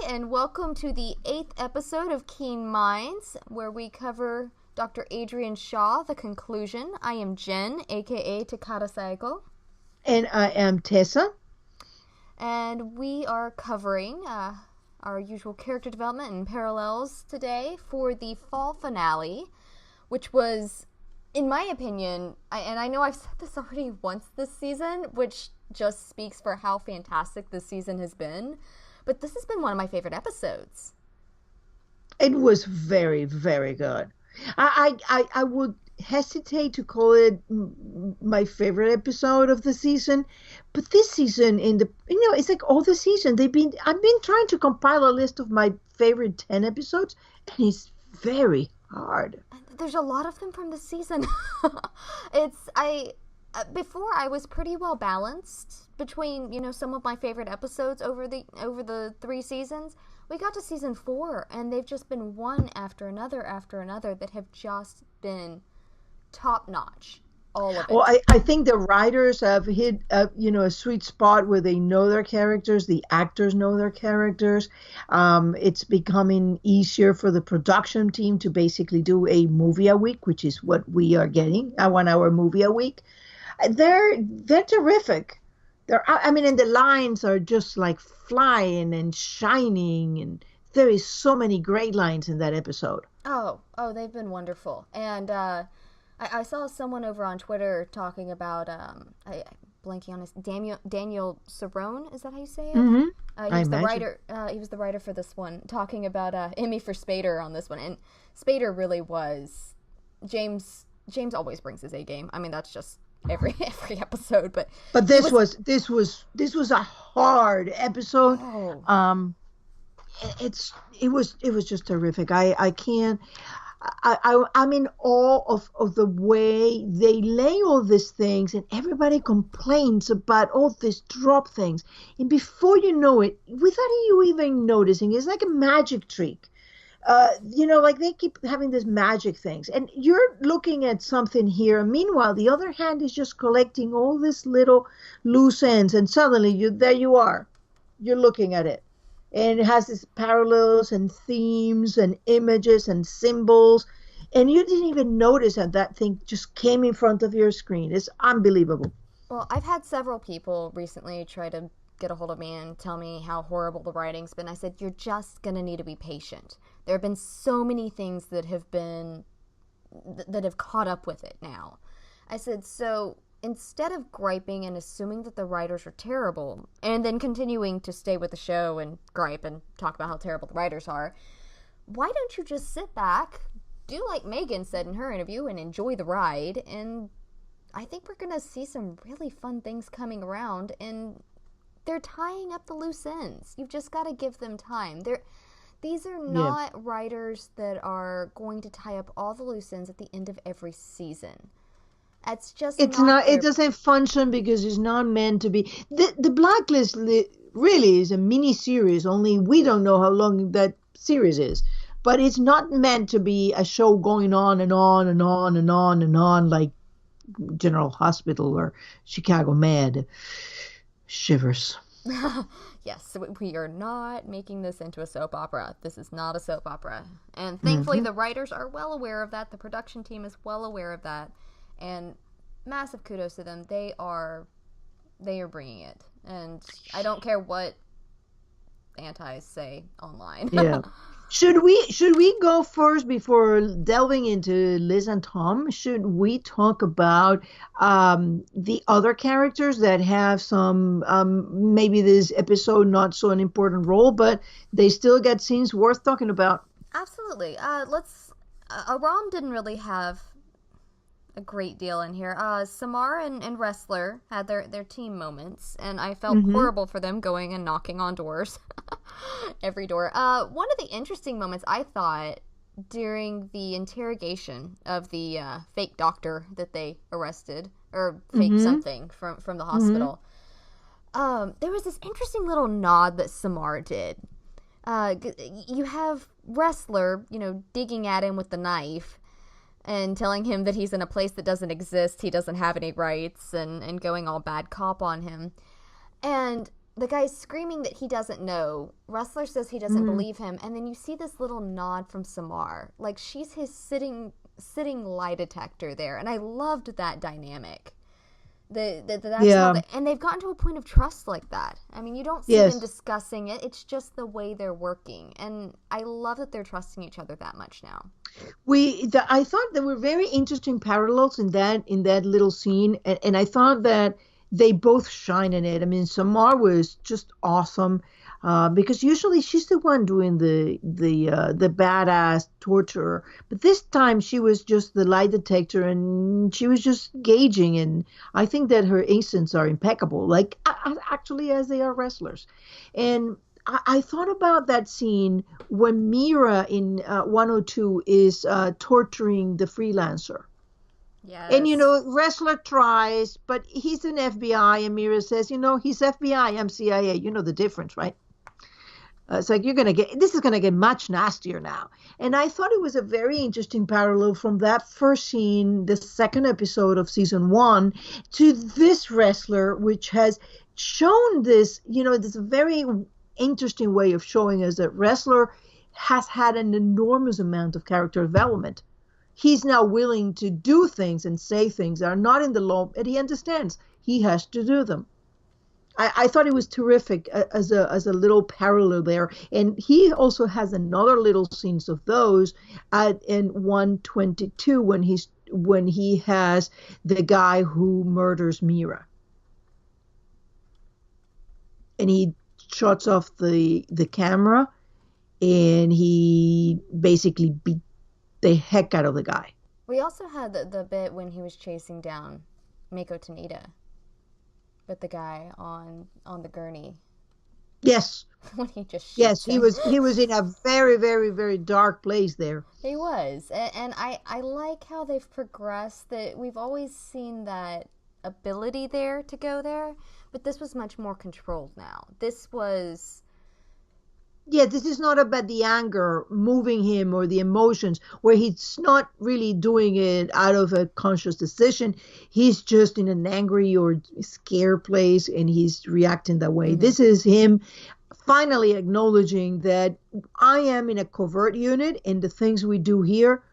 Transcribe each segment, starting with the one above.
and welcome to the 8th episode of Keen Minds, where we cover Dr. Adrian Shaw, The Conclusion. I am Jen, aka Takata Saiko. And I am Tessa. And we are covering our usual character development and parallels today for the fall finale, which was, in my opinion, and I know I've said this already once this season, which just speaks for how fantastic this season has been, but this has been one of my favorite episodes. It was very, very good. I would hesitate to call it my favorite episode of the season, but this season it's like all the season I've been trying to compile a list of my favorite 10 episodes, and it's very hard. There's a lot of them from this season. Before I was pretty well balanced between, some of my favorite episodes over the 3 seasons. We got to season 4, and they've just been one after another that have just been top notch. All of it. Well, I think the writers have hit a sweet spot where they know their characters, the actors know their characters. It's becoming easier for the production team to basically do a movie a week, which is what we are getting, a 1-hour movie a week. They're terrific. And the lines are just like flying and shining, and there is so many great lines in that episode. Oh, they've been wonderful. And I saw someone over on Twitter talking about blanking on his Daniel Cerrone. Is that how you say it? Mm-hmm. He was the writer. He was the writer for this one, talking about Emmy for Spader on this one, and Spader really was James. James always brings his A game. I mean, that's just every episode, but this was a hard episode. Oh. It was just terrific. I'm in awe of the way they lay all these things, and everybody complains about all these drop things, and before you know it, without you even noticing, it's like a magic trick. Like they keep having these magic things, and you're looking at something here. Meanwhile, the other hand is just collecting all these little loose ends, and suddenly there you are. You're looking at it, and it has these parallels and themes and images and symbols, and you didn't even notice that thing just came in front of your screen. It's unbelievable. Well, I've had several people recently try to get a hold of me and tell me how horrible the writing's been. I said, you're just going to need to be patient. There have been so many things that have caught up with it now. I said, so instead of griping and assuming that the writers are terrible and then continuing to stay with the show and gripe and talk about how terrible the writers are, why don't you just sit back, do like Megan said in her interview, and enjoy the ride? And I think we're going to see some really fun things coming around, and they're tying up the loose ends. You've just got to give them time. These are not writers that are going to tie up all the loose ends at the end of every season. It's not. It doesn't function because it's not meant to be. The Blacklist really is a mini series. Only we don't know how long that series is. But it's not meant to be a show going on and on and on and on and on like General Hospital or Chicago Med. Shivers. Yes, we are not making this into a soap opera. This is not a soap opera. And thankfully the writers are well aware of that. The production team is well aware of that. And massive kudos to them. They are bringing it. And I don't care what antis say online. Yeah. Should we go first before delving into Liz and Tom? Should we talk about the other characters that have some maybe this episode not so an important role, but they still get scenes worth talking about? Absolutely. Aram didn't really have a great deal in here. Samar and Wrestler had their team moments, and I felt horrible for them going and knocking on doors. Every door. One of the interesting moments I thought during the interrogation of the fake doctor that they arrested, or fake something from the hospital, there was this interesting little nod that Samar did. You have Wrestler, digging at him with the knife, and telling him that he's in a place that doesn't exist, he doesn't have any rights, and going all bad cop on him. And the guy's screaming that he doesn't know. Wrestler says he doesn't believe him, and then you see this little nod from Samar, like she's his sitting lie detector there, and I loved that dynamic. That's how and they've gotten to a point of trust like that. I mean, you don't see them discussing it. It's just the way they're working, and I love that they're trusting each other that much now. I thought there were very interesting parallels in that little scene, and I thought that they both shine in it. I mean, Samar was just awesome because usually she's the one doing the badass torture, but this time she was just the lie detector, and she was just gauging. And I think that her instincts are impeccable, like actually as they are wrestlers. And I thought about that scene when Mira in 102 is torturing the freelancer. Yes. And, wrestler tries, but he's an FBI, and Mira says, he's FBI, I'm CIA. You know the difference, right? It's like this is going to get much nastier now. And I thought it was a very interesting parallel from that first scene, the second episode of season 1, to this wrestler, which has shown this, this very interesting way of showing us that wrestler has had an enormous amount of character development. He's now willing to do things and say things that are not in the law, and he understands he has to do them. I thought it was terrific as a little parallel there. And he also has another little scenes of those in 122 when he has the guy who murders Mira. And he shuts off the camera, and he basically beat the heck out of the guy. We also had the bit when he was chasing down Mako Tanita with the guy on the gurney. Yes. When he just shoots yes, him. he was in a very, very, very dark place there. He was. And I like how they've progressed, that we've always seen that ability there to go there, but this was much more controlled now. This is not about the anger moving him or the emotions, where he's not really doing it out of a conscious decision. He's just in an angry or scared place, and he's reacting that way. Mm-hmm. This is him finally acknowledging that I am in a covert unit, and the things we do here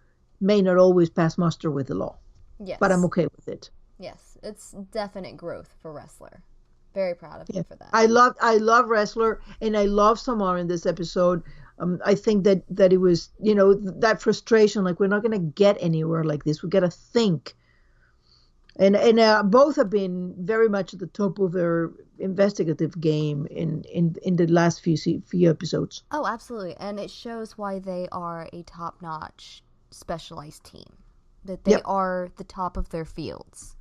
may not always pass muster with the law. Yes. But I'm okay with it. Yes, it's definite growth for wrestler. Very proud of him for that. I love wrestler, and I love Samar in this episode. I think that it was, that frustration, like we're not going to get anywhere like this. We got to think. And both have been very much at the top of their investigative game in the last few episodes. Oh, absolutely. And it shows why they are a top-notch specialized team. That they are the top of their fields.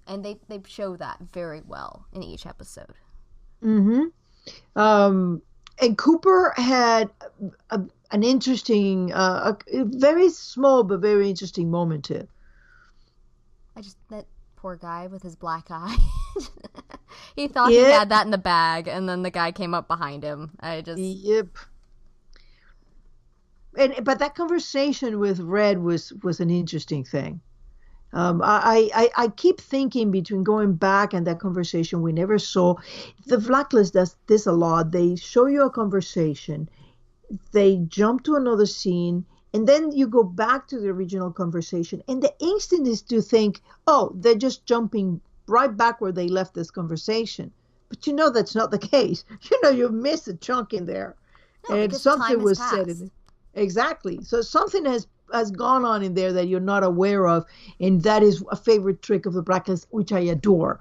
And they show that very well in each episode. Mm-hmm. And Cooper had an interesting, a very small but very interesting moment too. That poor guy with his black eye. He thought he had that in the bag, and then the guy came up behind him. Yep. But that conversation with Red was an interesting thing. I keep thinking between going back and that conversation we never saw. The Blacklist does this a lot. They show you a conversation, they jump to another scene, and then you go back to the original conversation. And the instinct is to think, oh, they're just jumping right back where they left this conversation. But that's not the case. You miss a chunk in there. No, and something was said in it. Exactly. So something has gone on in there that you're not aware of, and that is a favorite trick of the Blacklist, which I adore.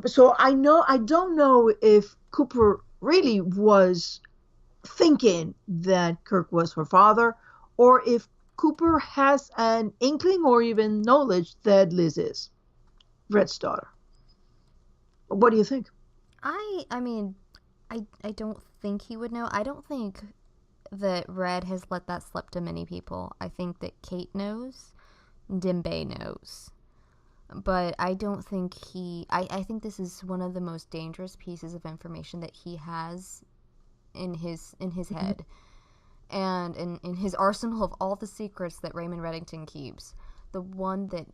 So I don't know if Cooper really was thinking that Kirk was her father, or if Cooper has an inkling or even knowledge that Liz is Red's daughter. What do you think? I mean, I don't think he would know. I don't think that Red has let that slip to many people. I think that Kate knows, Dimbe knows, but I don't think I think this is one of the most dangerous pieces of information that he has in his head, and in his arsenal of all the secrets that Raymond Reddington keeps. The one that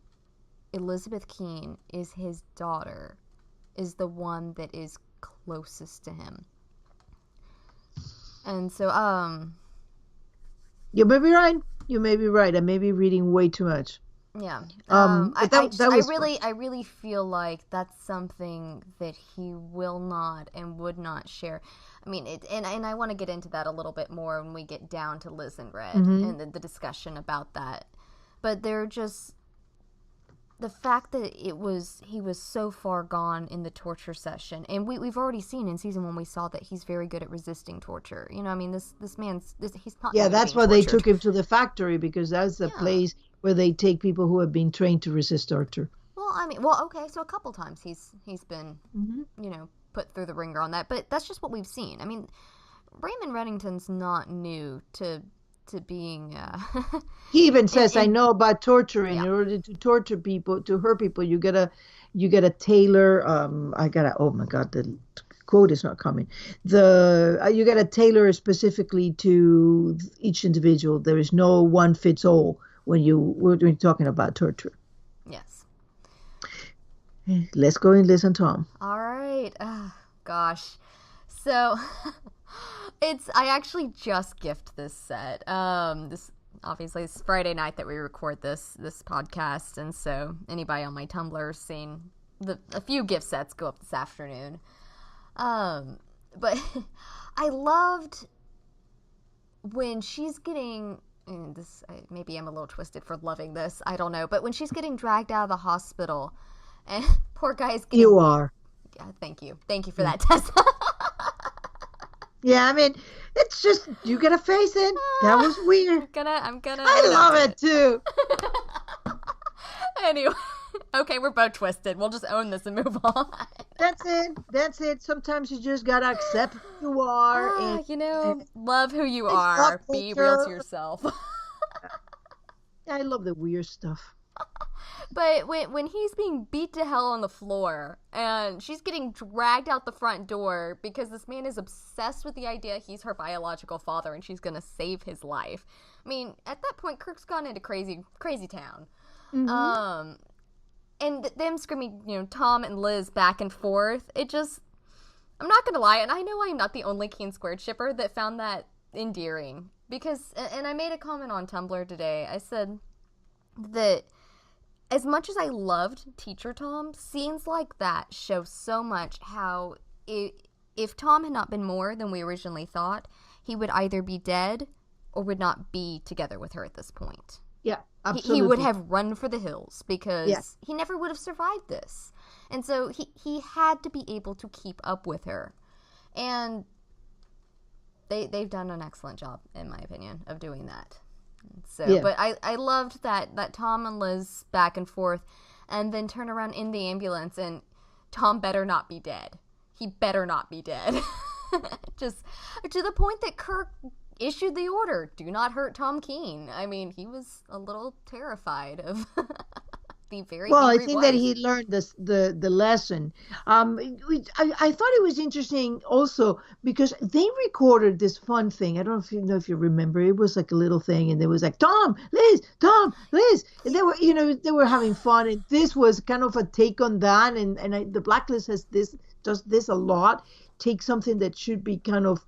Elizabeth Keene is his daughter is the one that is closest to him. And so, You may be right. You may be right. I may be reading way too much. yeah. But I really feel like that's something that he will not and would not share. I mean, and I want to get into that a little bit more when we get down to Liz and Red and the discussion about that. But they're just the fact that he was so far gone in the torture session, and we've already seen in season 1 we saw that he's very good at resisting torture. You know, I mean, this man's he's not. Yeah, that's why they took him to the factory, because that's the place where they take people who have been trained to resist torture. Well, I mean, okay, so a couple times he's been you know, put through the ringer on that, but that's just what we've seen. I mean, Raymond Reddington's not new to being he even says, I know about torturing. In order to torture people, to hurt people, you gotta tailor oh my god, the quote is not coming. You gotta tailor it specifically to each individual. There is no one fits all when we're talking about torture. Yes. Let's go and listen to Tom. All right. Gosh. So I actually just gift this set. This obviously it's Friday night that we record this podcast, and so anybody on my Tumblr has seen a few gift sets go up this afternoon. But I loved when she's getting, and this maybe I'm a little twisted for loving this, I don't know, but when she's getting dragged out of the hospital, and poor guy's getting. You are. Yeah, thank you for that, Tessa. Yeah, I mean, it's just, you gotta face it. That was weird. I'm gonna. I love it too. Anyway, okay, we're both twisted. We'll just own this and move on. That's it. Sometimes you just gotta accept who you are. Love who you are. Be real to yourself. I love the weird stuff. But when he's being beat to hell on the floor and she's getting dragged out the front door because this man is obsessed with the idea he's her biological father and she's going to save his life. I mean, at that point, Kirk's gone into crazy town. Mm-hmm. And them screaming, Tom and Liz back and forth, it just, I'm not going to lie, and I know I'm not the only Keen Squared shipper that found that endearing. Because, and I made a comment on Tumblr today, I said that as much as I loved Teacher Tom, scenes like that show so much how if Tom had not been more than we originally thought, he would either be dead or would not be together with her at this point. Yeah, absolutely. He would have run for the hills because he never would have survived this. And so he had to be able to keep up with her. And they've done an excellent job, in my opinion, of doing that. So, but I loved that Tom and Liz back and forth, and then turn around in the ambulance, and Tom better not be dead. He better not be dead. Just to the point that Kirk issued the order, do not hurt Tom Keen. I mean, he was a little terrified of the very I think that he learned the lesson. I thought it was interesting also because they recorded this fun thing. I don't know if you remember. It was like a little thing, and there was like Tom, Liz, and they were having fun, and this was kind of a take on that. And the Blacklist does this a lot. Take something that should be kind of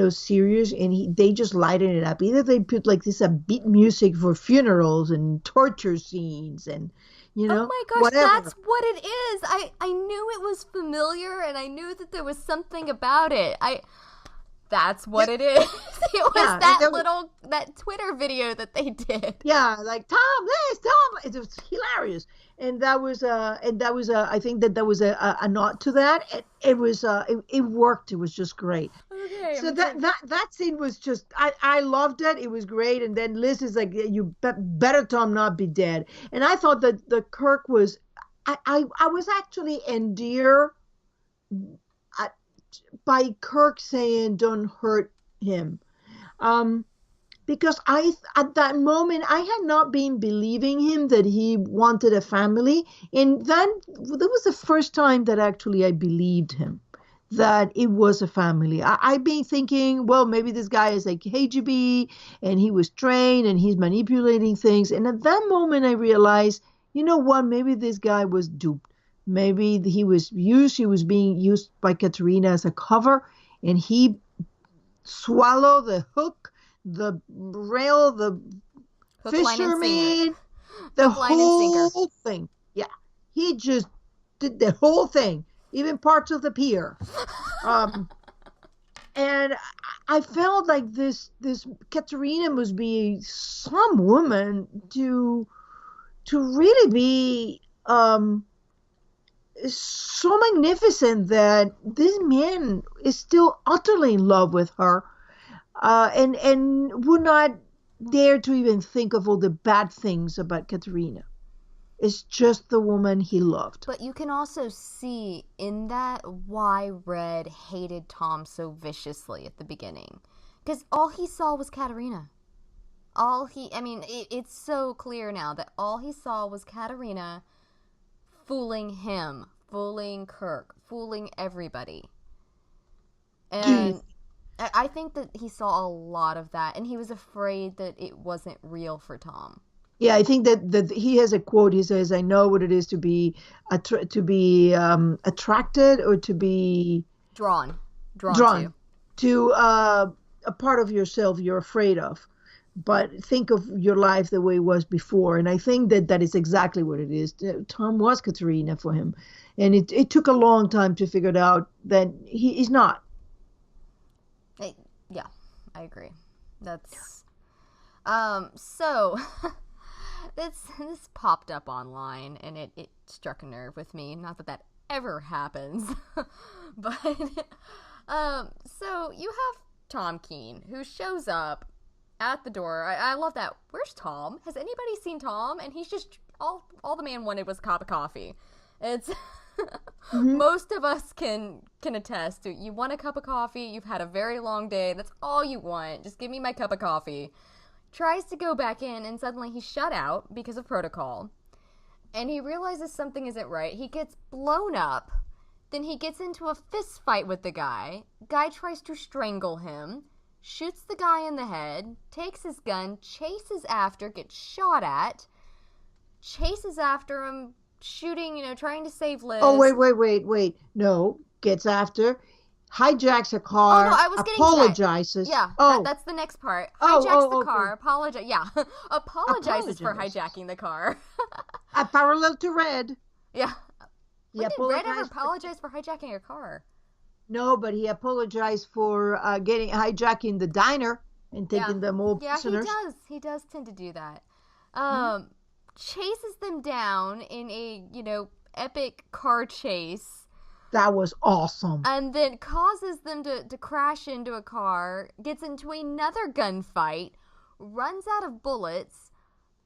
serious, and they just lighten it up. Either they put like this beat music for funerals and torture scenes and oh my gosh, whatever. That's what it is. I knew it was familiar, and I knew that there was something about it. That's what it is. It was that Twitter video that they did. Yeah, like Tom, Liz, Tom. It was hilarious, and that was I think that was a nod to that. It was it worked. It was just great. Okay. So that scene was just I loved it. It was great. And then Liz is like, you better Tom not be dead. And I thought that the Kirk was I was actually endeared by Kirk saying don't hurt him, because at that moment I had not been believing him that he wanted a family, and that was the first time that actually I believed him that it was a family. I've been thinking, well, maybe this guy is like KGB and he was trained and he's manipulating things, and at that moment I realized, you know what, maybe this guy was duped. Maybe he was being used by Katerina as a cover, and he swallowed the hook, the rail, the Hook, line, and sinker. fisherman, the Hook, line, and sinker. whole thing. Yeah, he just did the whole thing, even parts of the pier. Um, and I felt like this Katerina must be some woman to really be so magnificent that this man is still utterly in love with her, and would not dare to even think of all the bad things about Katerina. It's just the woman he loved. But you can also see in that why Red hated Tom so viciously at the beginning. Because all he saw was Katerina. It's so clear now that all he saw was Katerina fooling him, fooling Kirk, fooling everybody. And I think that he saw a lot of that, and he was afraid that it wasn't real for Tom. Yeah, I think that he has a quote. He says, "I know what it is to be attracted or to be drawn to a part of yourself you're afraid of, but think of your life the way it was before." And I think that is exactly what it is. Tom was Katerina for him, and it took a long time to figure it out that he's not. Yeah, I agree. That's so. This popped up online, and it struck a nerve with me. Not that ever happens, but so you have Tom Keen, who shows up at the door. I love that. Where's Tom? Has anybody seen Tom? And he's just all the man wanted was a cup of coffee. It's most of us can attest to. You want a cup of coffee. You've had a very long day. That's all you want. Just give me my cup of coffee. Tries to go back in, and suddenly he's shut out because of protocol. And he realizes something isn't right. He gets blown up. Then he gets into a fist fight with the guy. Guy tries to strangle him. Shoots the guy in the head. Takes his gun. Chases after. Gets shot at. Chases after him. Shooting, trying to save Liz. Oh, wait. No. Gets after. Hijacks a car. Oh, no, I was getting apologizes. Yeah, that's the next part. Hijacks the car. Okay. Apologizes for hijacking the car. A parallel to Red. Yeah. When did Red ever apologize for hijacking a car? No, but he apologized for hijacking the diner and taking them all prisoners. Yeah, he does tend to do that. Chases them down in a, epic car chase. That was awesome. And then causes them to crash into a car, gets into another gunfight, runs out of bullets.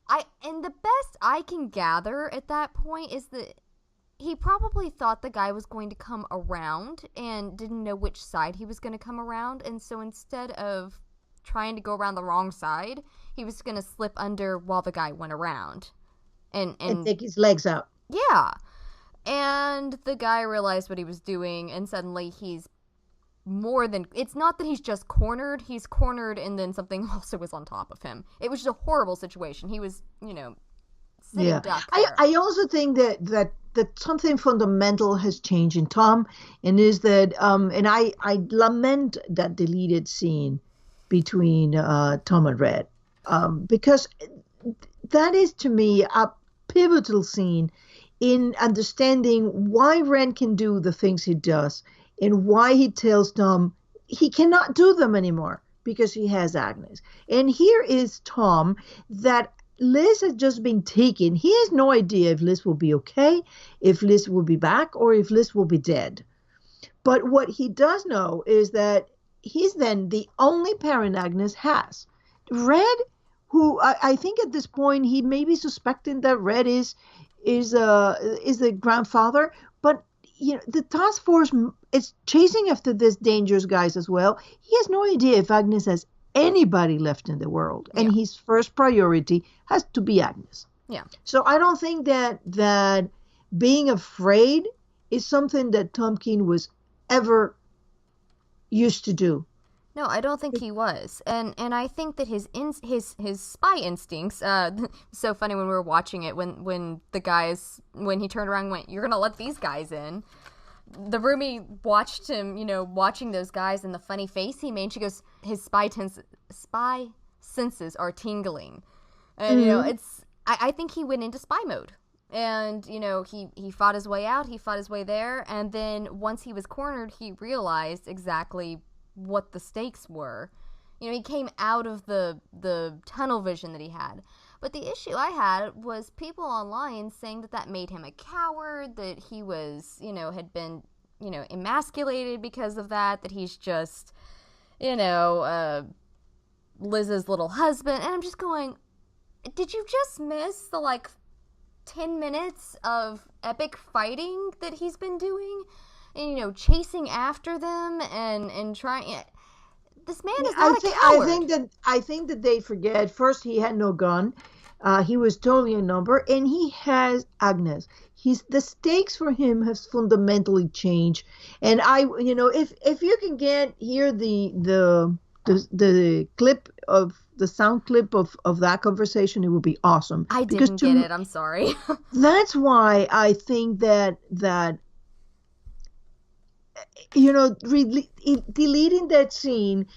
And the best I can gather at that point is that he probably thought the guy was going to come around and didn't know which side he was going to come around. And so instead of trying to go around the wrong side, he was going to slip under while the guy went around. And take his legs out. Yeah. And the guy realized what he was doing, and suddenly he's it's not that he's just cornered, he's cornered and then something also was on top of him. It was just a horrible situation. He was, sitting duck there. I also think that something fundamental has changed in Tom, and is that, and I lament that deleted scene between Tom and Red, because that is to me a pivotal scene in understanding why Red can do the things he does and why he tells Tom he cannot do them anymore because he has Agnes. And here is Tom that Liz has just been taken. He has no idea if Liz will be okay, if Liz will be back, or if Liz will be dead. But what he does know is that he's then the only parent Agnes has. Red, who I think at this point he may be suspecting that Red is the grandfather, but the task force is chasing after these dangerous guys as well. He has no idea if Agnes has anybody left in the world, and his first priority has to be Agnes. Yeah. So I don't think that being afraid is something that Tom Keen was ever used to do. No, I don't think he was, and I think that his spy instincts. So funny when we were watching it when the guys when he turned around and went, "You're gonna let these guys in." The roomie watched him, watching those guys and the funny face he made. She goes, his spy senses are tingling, and Mm-hmm. it's. I think he went into spy mode. And he fought his way out, he fought his way there, and then once he was cornered, he realized exactly what the stakes were. He came out of the tunnel vision that he had. But the issue I had was people online saying that made him a coward, that he was, had been, emasculated because of that he's just, Liz's little husband. And I'm just going, did you just miss the 10 minutes of epic fighting that he's been doing? And, chasing after them and trying. This man is not a coward. I think that they forget. First, he had no gun. He was totally a number, and he has Agnes. The stakes for him have fundamentally changed. And if you can hear the clip of the sound clip of that conversation, it would be awesome. I didn't get it. I'm sorry. That's why I think that deleting that scene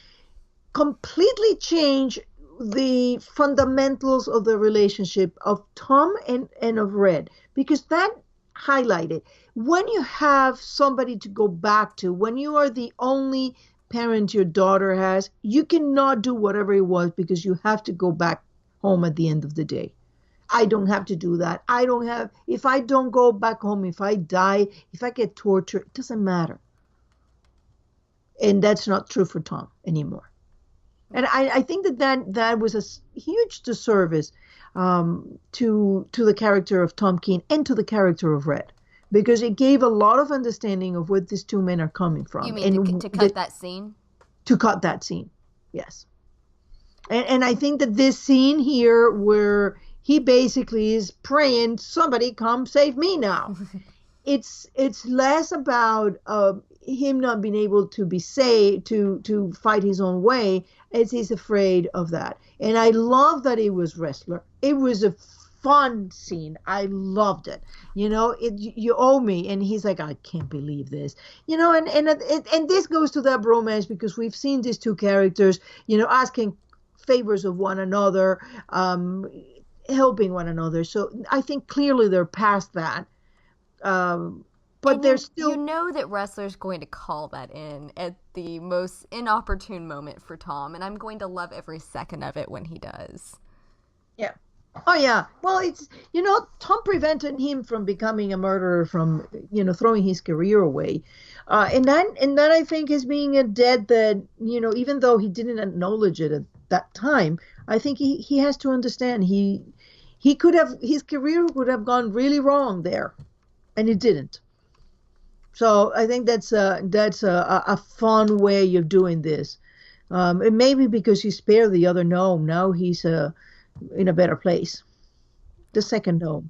completely changed the fundamentals of the relationship of Tom and of Red, because that highlighted when you have somebody to go back to, when you are the only parent your daughter has, you cannot do whatever it was because you have to go back home at the end of the day. I don't have to do that. If I don't go back home, if I die, if I get tortured, it doesn't matter. And that's not true for Tom anymore. And I think that was a huge disservice to the character of Tom King and to the character of Red, because it gave a lot of understanding of where these two men are coming from. You mean to cut that scene? To cut that scene, yes. And I think that this scene here where he basically is praying, somebody come save me now. It's less about him not being able to be saved, to fight his own way, as he's afraid of that. And I love that it was wrestler. It was a fun scene. I loved it. You owe me. And he's like, I can't believe this. And this goes to that bromance, because we've seen these two characters, asking favors of one another, helping one another. So I think clearly they're past that. But there's still. You know that wrestler's going to call that in at the most inopportune moment for Tom, and I'm going to love every second of it when he does. Yeah. Oh yeah. Well, it's Tom prevented him from becoming a murderer, from throwing his career away, and that I think is being a debt that even though he didn't acknowledge it at that time, I think he has to understand he could have, his career would have gone really wrong there, and it didn't. So I think that's a fun way of doing this. And maybe because he spared the other gnome, now he's in a better place. The second gnome.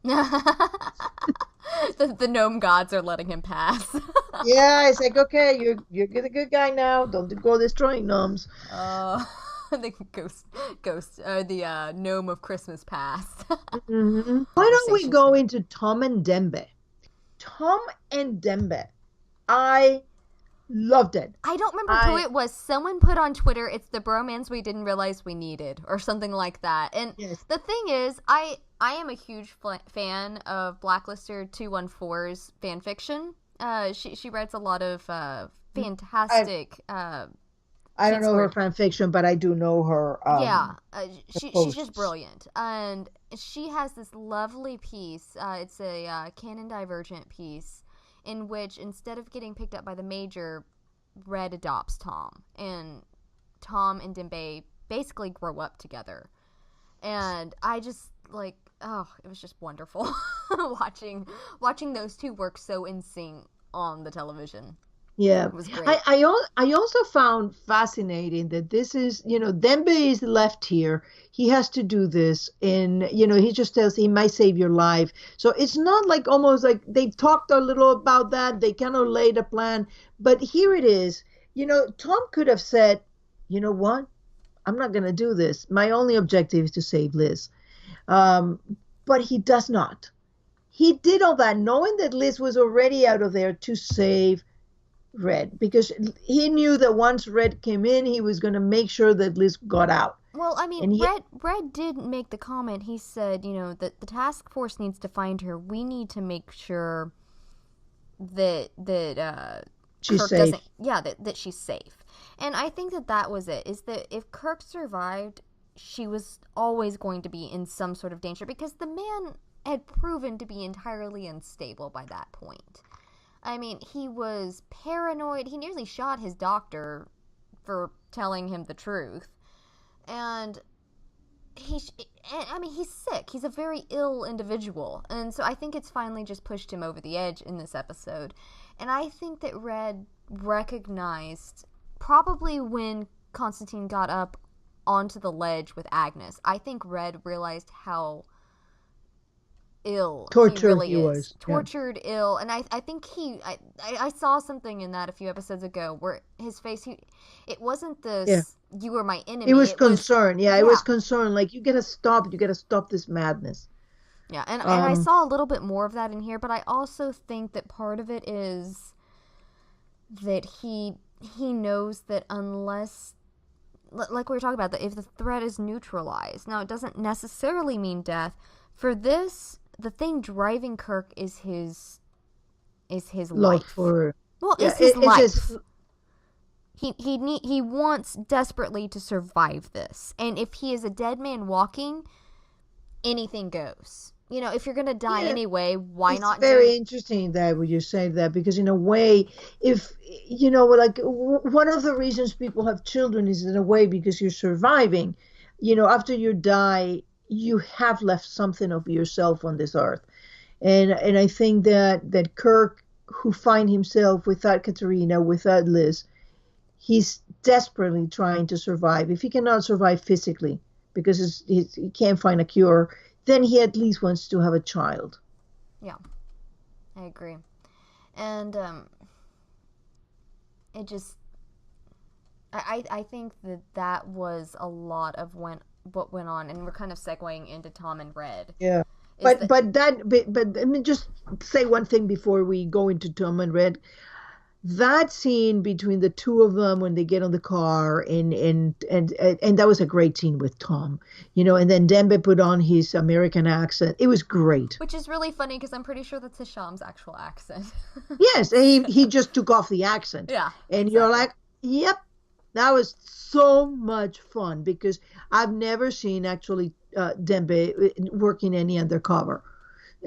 the gnome gods are letting him pass. Yeah, it's like, okay, you're a good guy now. Don't go destroying gnomes. The the gnome of Christmas past. Mm-hmm. Why don't we go into Tom and Dembe? Tom and Dembe. I loved it. I don't remember who it was. Someone put on Twitter, it's the bromance we didn't realize we needed, or something like that. And yes. The thing is, I am a huge fan of Blacklister 214's fan fiction. She writes a lot of fantastic. I don't know her fan fiction, but I do know her. She's just brilliant, and she has this lovely piece. It's a canon divergent piece, in which instead of getting picked up by the Major, Red adopts Tom, and Tom and Dembe basically grow up together. And I just it was just wonderful watching those two work so in sync on the television. Yeah, it was great. I also found fascinating that this is, Dembe is left here. He has to do this, and he just tells he might save your life. So it's not like almost like they talked a little about that. They kind of laid a plan, but here it is. Tom could have said, you know what? I'm not going to do this. My only objective is to save Liz. Um, but he does not. He did all that knowing that Liz was already out of there to save Red, because he knew that once Red came in, he was going to make sure that Liz got out. Well, I mean, And he, Red did make the comment. He said, that the task force needs to find her. We need to make sure that she's Kirk safe. doesn't. Yeah, that she's safe. And I think that was it. Is that if Kirk survived, she was always going to be in some sort of danger because the man had proven to be entirely unstable by that point. I mean, he was paranoid. He nearly shot his doctor for telling him the truth. And he's sick. He's a very ill individual. And so I think it's finally just pushed him over the edge in this episode. And I think that Red recognized, probably when Constantine got up onto the ledge with Agnes, I think Red realized how ill Tortured he was. Tortured, yeah. Ill. And I think I saw something in that a few episodes ago where his face, it wasn't this, yeah, you were my enemy. It was concern. It was concern. Like, you gotta stop this madness. Yeah, and I saw a little bit more of that in here, but I also think that part of it is that he knows that unless, like we were talking about, that if the threat is neutralized, now it doesn't necessarily mean death. For this, the thing driving Kirk is his life. It's his life. He wants desperately to survive this, and if he is a dead man walking, anything goes. If you're gonna die anyway, why not? It's very interesting that when you say that, because in a way, if like one of the reasons people have children is in a way because you're surviving. After you die, you have left something of yourself on this earth, and I think that Kirk, who find himself without Katerina, without Liz, he's desperately trying to survive. If he cannot survive physically because he can't find a cure, then he at least wants to have a child. Yeah, I agree. And it just, I think that was a lot of what went on, and we're kind of segueing into Tom and Red. Yeah, but let me just say one thing before we go into Tom and Red. That scene between the two of them when they get on the car, and that was a great scene with Tom, and then Dembe put on his American accent. It was great. Which is really funny because I'm pretty sure that's Hisham's actual accent. Yes, he just took off the accent. Yeah. And exactly. You're like, yep, that was so much fun because I've never seen actually Dembe working any undercover.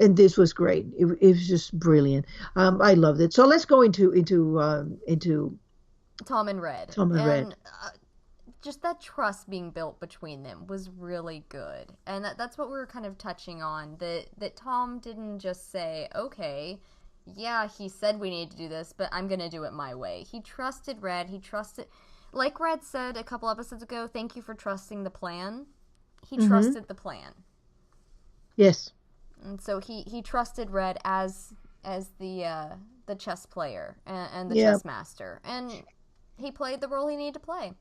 And this was great. It was just brilliant. I loved it. So let's go into Tom and Red. Red. Just that trust being built between them was really good, and that's what we were kind of touching on. That Tom didn't just say, "Okay, yeah, he said we need to do this, but I'm gonna do it my way." He trusted Red. He trusted, like Red said a couple episodes ago. Thank you for trusting the plan. He trusted the plan. Yes. And so he trusted Red as the chess player and the chess master, and he played the role he needed to play.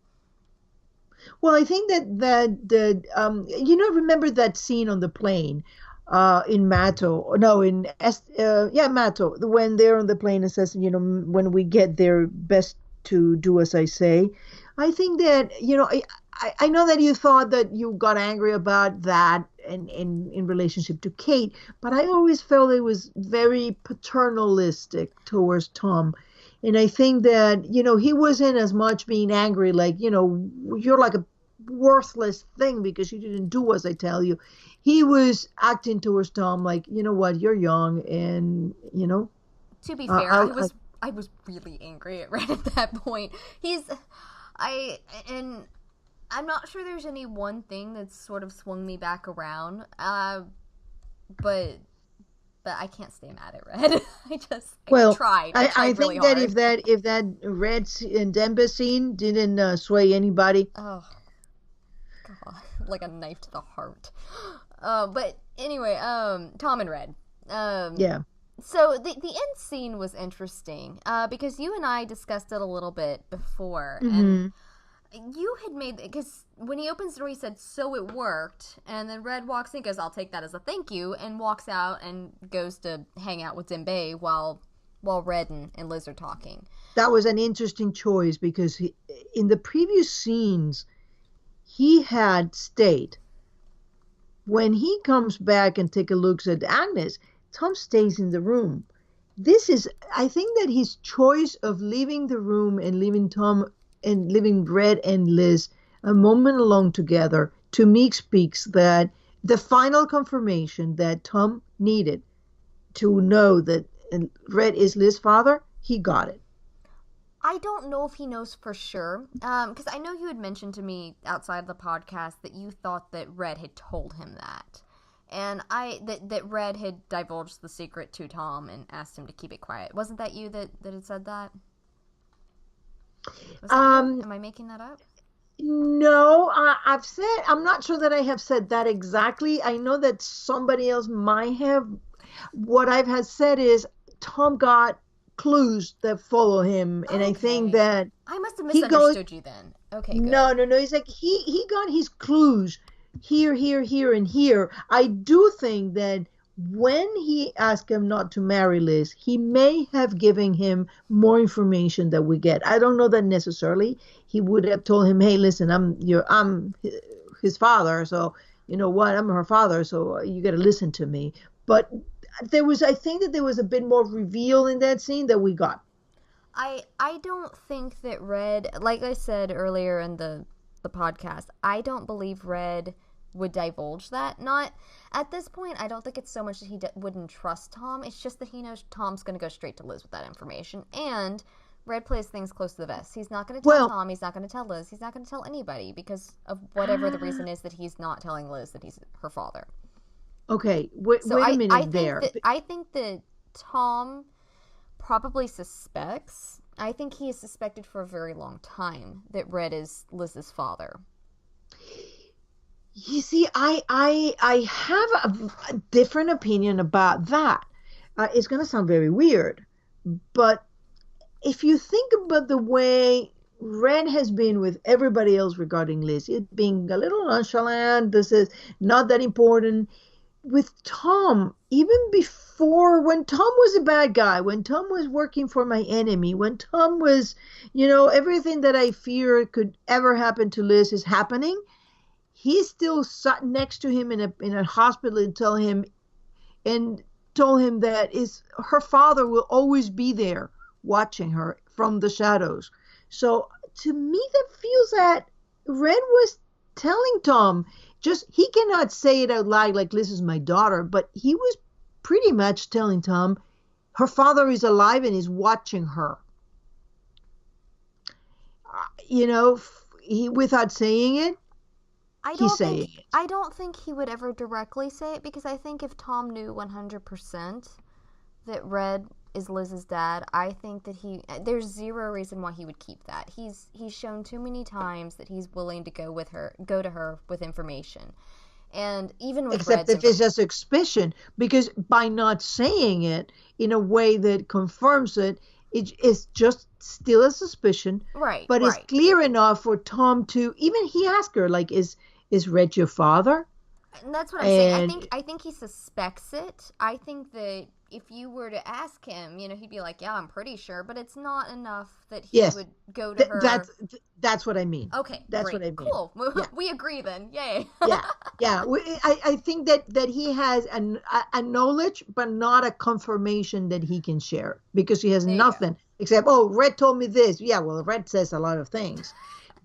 Well, I think that remember that scene on the plane in Mato? No, in Mato, when they're on the plane and says, when we get there, best to do as I say. I think that I know that you thought that you got angry about that in relationship to Kate, but I always felt it was very paternalistic towards Tom. And I think that, he wasn't as much being angry, like, you're like a worthless thing because you didn't do as I tell you. He was acting towards Tom like, you know what, you're young and, To be fair, I was really angry at Red at that point. I'm not sure there's any one thing that's sort of swung me back around, but I can't stay mad at Red. I tried. I think really that if that Red and Dembe scene didn't sway anybody, oh god, like a knife to the heart. But anyway, Tom and Red. Yeah. So the end scene was interesting because you and I discussed it a little bit before, and You had made, because when he opens the door, he said, "So it worked," and then Red walks in and goes, "I'll take that as a thank you," and walks out and goes to hang out with Dembele while Red and Liz are talking. That was an interesting choice because in the previous scenes, he had stayed. When he comes back and take a look at Agnes, Tom stays in the room. I think that his choice of leaving the room and leaving Tom and leaving Red and Liz a moment alone together, to me speaks that the final confirmation that Tom needed to know that Red is Liz's father, he got it. I don't know if he knows for sure, because I know you had mentioned to me outside the podcast that you thought that Red had told him that. And that Red had divulged the secret to Tom and asked him to keep it quiet. Wasn't that you that had said that? Was that you? Am I making that up? No, I'm not sure that I have said that exactly. I know that somebody else might have. What I've had said is Tom got clues that follow him, and I think that I must have misunderstood you then. Okay, good. No. It's like he got his clues here, and here. I do think that when he asked him not to marry Liz, he may have given him more information that we get. I don't know that necessarily. He would have told him, "Hey, listen, I'm his father, so you know what? I'm her father, so you got to listen to me." But I think that there was a bit more reveal in that scene that we got. I don't think that Red, like I said earlier in the podcast, I don't believe Red would divulge that. Not at this point. I don't think it's so much that he wouldn't trust Tom. It's just that he knows Tom's going to go straight to Liz with that information. And Red plays things close to the vest. He's not going to tell Tom. He's not going to tell Liz. He's not going to tell anybody because of whatever the reason is that he's not telling Liz that he's her father. Okay, wait a minute I think that Tom probably suspects. I think he has suspected for a very long time that Red is Liz's father. You see, I have a different opinion about that. It's going to sound very weird, but if you think about the way Red has been with everybody else regarding Liz, it being a little nonchalant, this is not that important. With Tom, even before, when Tom was a bad guy, when Tom was working for my enemy, when Tom was, everything that I fear could ever happen to Liz is happening, he still sat next to him in a hospital and told him that her father will always be there watching her from the shadows. So to me, that feels that Red was telling Tom, just he cannot say it out loud like Liz is my daughter, but he was pretty much telling Tom her father is alive and is watching her. Without saying it, he's saying it. I don't think he would ever directly say it because I think if Tom knew 100% that Red is Liz's dad, I think that there's zero reason why he would keep that. He's shown too many times that he's willing to go to her with information. And even with except if it's a suspicion, because by not saying it in a way that confirms it, it's just still a suspicion. Right. But it's clear enough for Tom to, even he asked her, like, is Red your father? And that's what I'm saying. I think he suspects it. I think that if you were to ask him, he'd be like, "Yeah, I'm pretty sure," but it's not enough that he would go to her. That's what I mean. Okay, that's great. What I mean. Cool. Yeah. We agree then. Yay. Yeah. I think that he has a knowledge, but not a confirmation that he can share because he has nothing except, "Oh, Red told me this." Yeah, well, Red says a lot of things.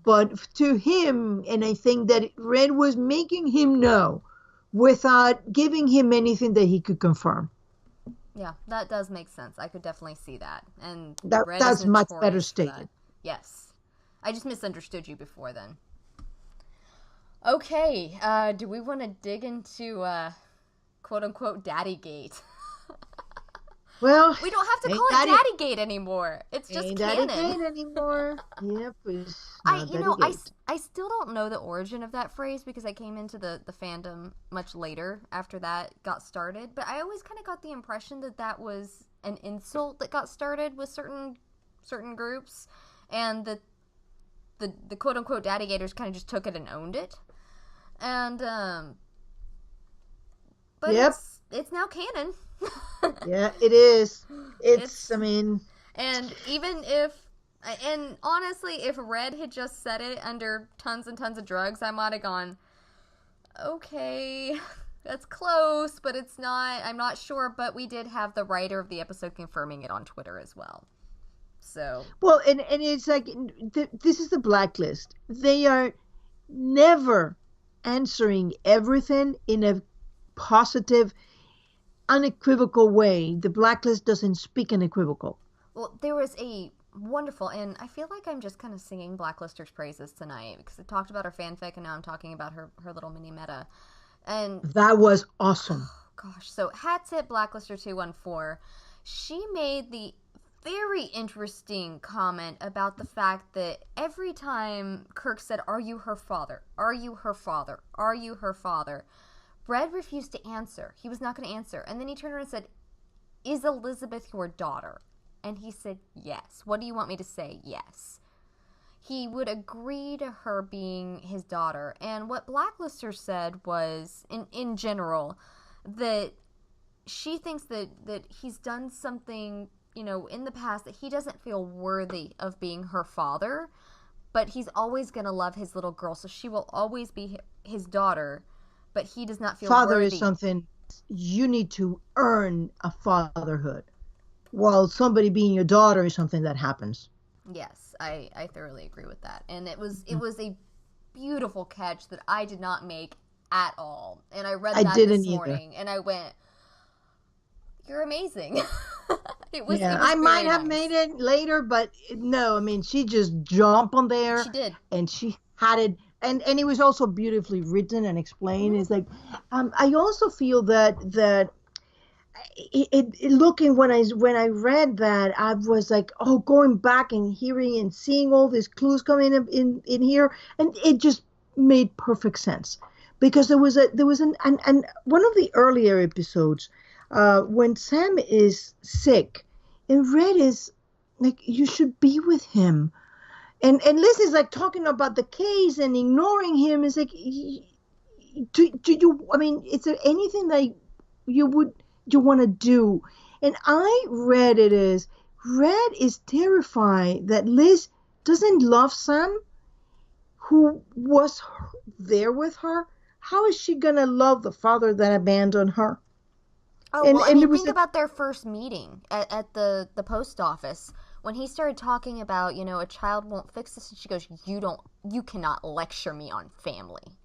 But to him, and I think that Red was making him know without giving him anything that he could confirm. Yeah, that does make sense. I could definitely see that. And that's much better stated. Yes. I just misunderstood you before then. Okay, do we want to dig into quote-unquote Daddygate? Well, we don't have to call it Daddygate anymore. It's just canon. Daddygate anymore. Yep. I still don't know the origin of that phrase because I came into the fandom much later after that got started. But I always kind of got the impression that was an insult that got started with certain groups, and that the quote unquote daddy gators kind of just took it and owned it. And but it's now canon. Yeah, it is. And even if, and honestly, if Red had just said it under tons and tons of drugs, I might have gone, okay, that's close, but it's not, I'm not sure, but we did have the writer of the episode confirming it on Twitter as well. So. Well, and it's like, this is the Blacklist. They are never answering everything in a positive, unequivocal way. The Blacklist doesn't speak unequivocal. Well, there was a wonderful, and I feel like I'm just kind of singing Blacklisters' praises tonight, because I talked about her fanfic, and now I'm talking about her little mini meta. And that was awesome. Oh, gosh, so hat tip Blacklister214, she made the very interesting comment about the fact that every time Kirk said, "Are you her father? Are you her father? Are you her father?" Red refused to answer. He was not going to answer. And then he turned around and said, "Is Elizabeth your daughter?" And he said, "Yes. What do you want me to say?" Yes. He would agree to her being his daughter. And what Blacklister said was, in general, that she thinks that he's done something, in the past that he doesn't feel worthy of being her father, but he's always going to love his little girl, so she will always be his daughter, but he does not feel father worthy. Is something you need to earn a fatherhood, while somebody being your daughter is something that happens. Yes, I thoroughly agree with that. And it was a beautiful catch that I did not make at all. And I read that this morning, and I went, "You're amazing." It was I might have made it later, but no, she just jumped on there. She did. And she had it, and it was also beautifully written and explained. Mm-hmm. It's like, I also feel that it looking when I read that, I was like, oh, going back and hearing and seeing all these clues coming in here, and it just made perfect sense, because there was an one of the earlier episodes, when Sam is sick and Red is like, "You should be with him," and Liz is like talking about the case and ignoring him. It's like, do you, is there anything that you want to do? And I read it as Red is terrified that Liz doesn't love Sam, who was there with her. How is she gonna love the father that abandoned her? Oh, think about their first meeting at the post office, when he started talking about, a child won't fix this, and she goes, you cannot lecture me on family.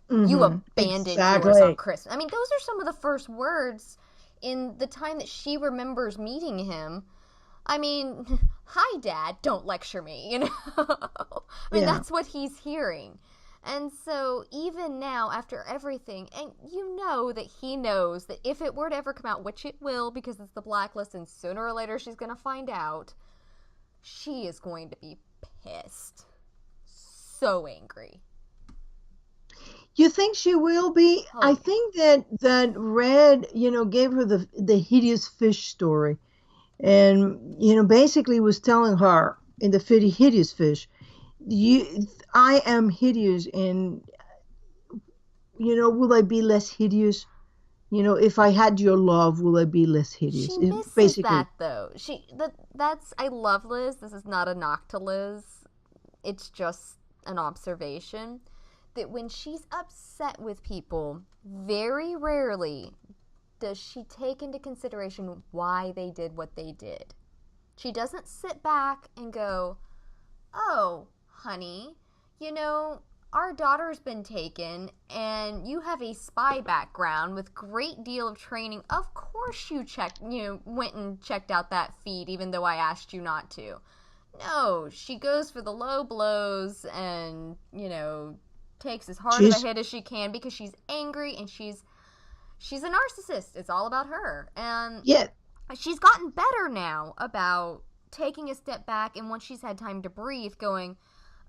Mm-hmm. You abandoned yours on Christmas. Those are some of the first words in the time that she remembers meeting him. Hi, Dad, don't lecture me, That's what he's hearing. And so even now, after everything, and that he knows that if it were to ever come out, which it will, because it's the Blacklist, and sooner or later she's going to find out, she is going to be pissed. So angry. You think she will be? Oh. I think that Red, gave her the hideous fish story, and basically was telling her in the hideous fish, I am hideous, and will I be less hideous? If I had your love, will I be less hideous? She misses that, though. I love Liz. This is not a knock to Liz. It's just an observation that when she's upset with people, very rarely does she take into consideration why they did what they did. She doesn't sit back and go, "Oh, honey, our daughter's been taken, and you have a spy background with great deal of training. Of course you went and checked out that feed, even though I asked you not to." No, she goes for the low blows and, takes as hard of a hit as she can, because she's angry, and she's a narcissist. It's all about her. And she's gotten better now about taking a step back, and once she's had time to breathe, going,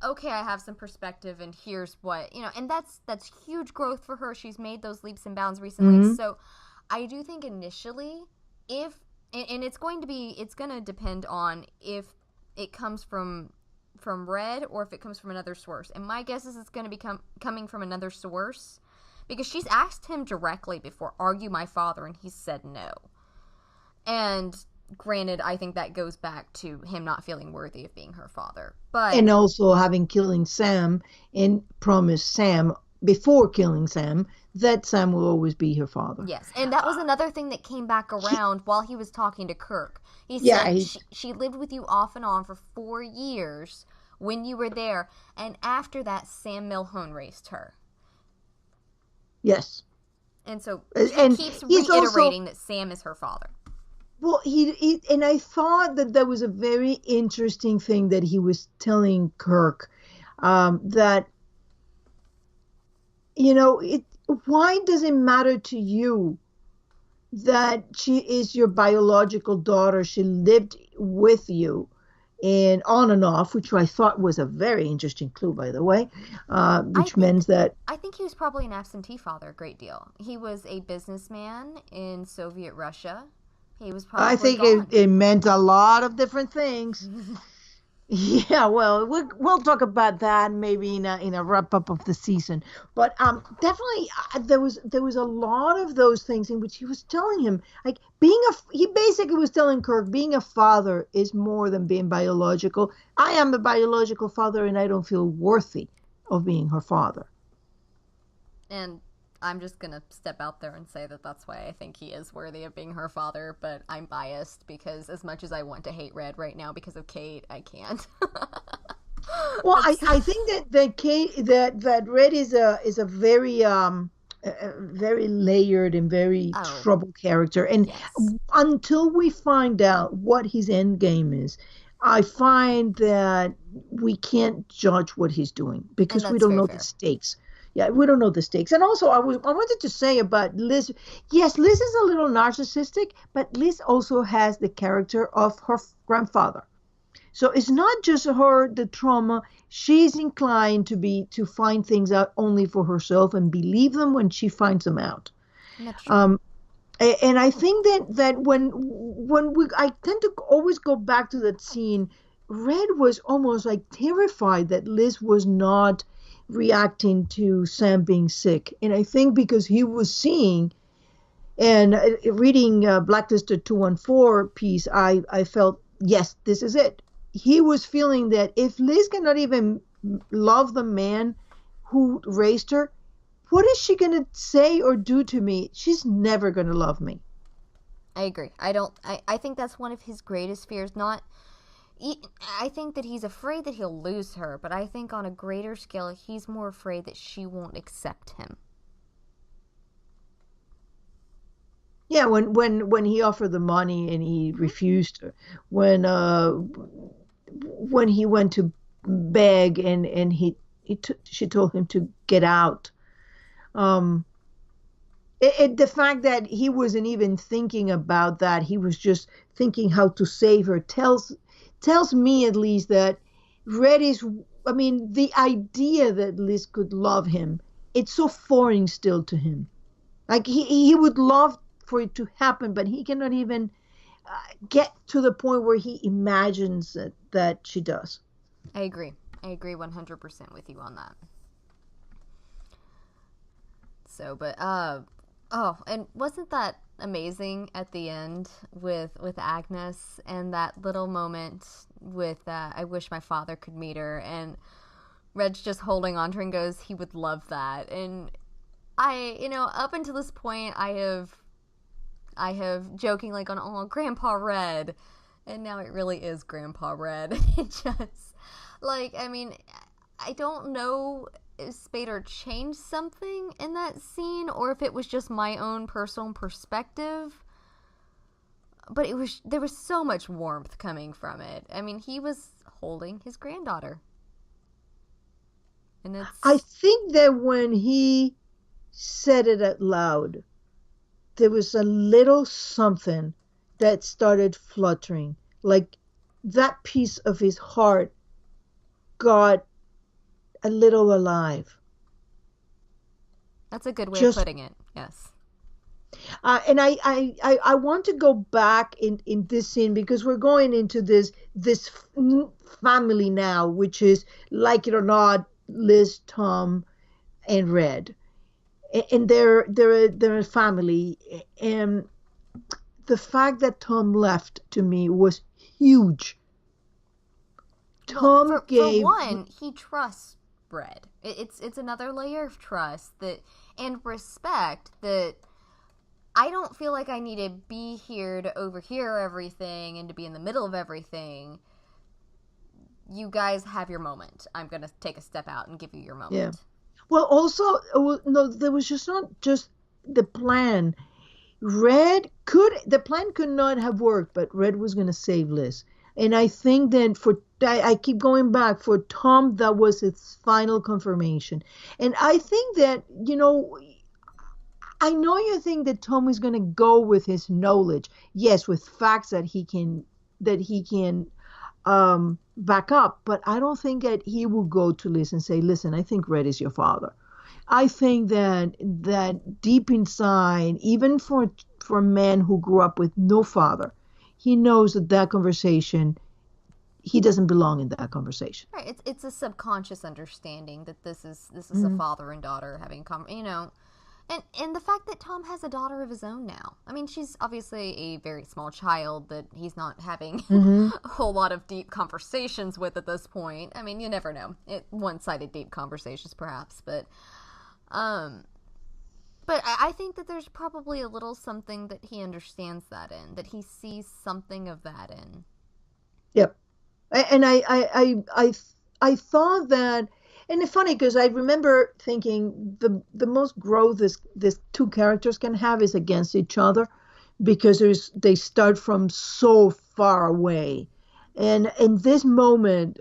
okay, I have some perspective, and here's what, and that's huge growth for her. She's made those leaps and bounds recently. Mm-hmm. So I do think initially, and it's going to depend on if it comes from from Red or if it comes from another source. And my guess is it's going to be coming from another source because she's asked him directly before, "Are you my father?" And he said no. And granted, I think that goes back to him not feeling worthy of being her father. But And also having killing Sam and promised Sam before killing Sam that Sam will always be her father. yes, and that was another thing that came back around while he was talking to Kirk. He Yeah, said she lived with you off and on for 4 years when you were there, and after that, Sam Milhone raised her. yes. And so he And keeps he's reiterating also, that Sam is her father. well, he and I thought that that was a very interesting thing that he was telling Kirk, that, why does it matter to you that she is your biological daughter? She lived with you and on and off, which I thought was a very interesting clue, by the way, I which think means that I think he was probably an absentee father a great deal. He was a businessman in Soviet Russia. He was I probably think gone. it meant a lot of different things. Yeah, well, we'll talk about that maybe in a wrap up of the season. But definitely there was a lot of those things in which he was telling him, like, he basically was telling Kirk being a father is more than being biological. I am a biological father and I don't feel worthy of being her father. And I'm just going to step out there and say that that's why I think he is worthy of being her father, but I'm biased because as much as I want to hate Red right now because of Kate, I can't. Well, I think that Red is a very very layered and very Oh, troubled character, and yes. until we find out what his end game is, I find that we can't judge what he's doing And because we that's don't very know the fair. stakes. Yeah, we don't know the stakes. And also, I wanted to say about Liz. Yes, Liz is a little narcissistic, but Liz also has the character of her grandfather. So it's not just her, the trauma. She's inclined to find things out only for herself and believe them when she finds them out. And that's true. Um, and I think that when I tend to always go back to that scene. Red was almost like terrified that Liz was not reacting to Sam being sick, and I think because he was seeing and reading Blacklisted 214 piece, I felt, yes, this is it. He was feeling that if Liz cannot even love the man who raised her, what is she going to say or do to me? She's never going to love me. I agree. I think that's one of his greatest fears. I think that he's afraid that he'll lose her, but I think on a greater scale, he's more afraid that she won't accept him. Yeah, when he offered the money and he Mm-hmm. refused her, when he went to beg and she told him to get out. Um, the fact that he wasn't even thinking about that, he was just thinking how to save her, tells me at least that Red is. I mean, the idea that Liz could love him, it's so foreign still to him. Like he would love for it to happen, but he cannot even get to the point where he imagines that she does. I agree. I agree 100% with you on that. So, but oh, and wasn't that amazing at the end with Agnes and that little moment with I wish my father could meet her and Red's just holding on to her and goes, he would love that. And up until this point, I have joking like on, oh, Grandpa Red, and now it really is Grandpa Red. It just like, I mean, I don't know if Spader changed something in that scene or if it was just my own personal perspective. But there was so much warmth coming from it. I mean, he was holding his granddaughter. And I it's think that when he said it out loud, there was a little something that started fluttering, like that piece of his heart got a little alive. that's a good way of Just putting it. Yes. And I want to go back in this scene because we're going into this family now, which is, like it or not, Liz, Tom, and Red, and they're a family. And the fact that Tom left to me was huge. Well, Tom for gave. one, he trusts Red. It's another layer of trust that and respect that I don't feel like I need to be here to overhear everything and to be in the middle of everything. You guys have your moment. I'm going to take a step out and give you your Yeah. moment. Well, also, no, there was just not just the plan. The plan could not have worked, but Red was going to save Liz. And I think that I keep going back, for Tom, that was its final confirmation. And I think that, I know you think that Tom is going to go with his knowledge, yes, with facts that he can back up, but I don't think that he will go to Liz and say, "Listen, I think Red is your father." I think that deep inside, even for a man who grew up with no father, he knows that conversation, he doesn't belong in that conversation. Right. It's a subconscious understanding that this is a Mm-hmm. father and daughter having and the fact that Tom has a daughter of his own now. I mean, she's obviously a very small child that he's not having Mm-hmm. a whole lot of deep conversations with at this point. I mean, you never know. One-sided deep conversations, perhaps, um, but I think that there's probably a little something that he understands that in, that he sees something of that in. Yep. And I thought that, and it's funny because I remember thinking the most growth this two characters can have is against each other, because they start from so far away, and in this moment,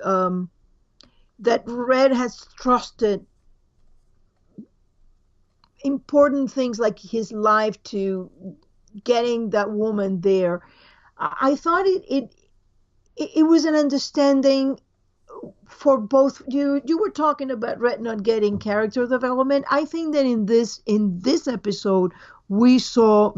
that Red has trusted important things like his life to getting that woman there. I thought it was an understanding for both. You were talking about Red not getting character development. I think that in this episode we saw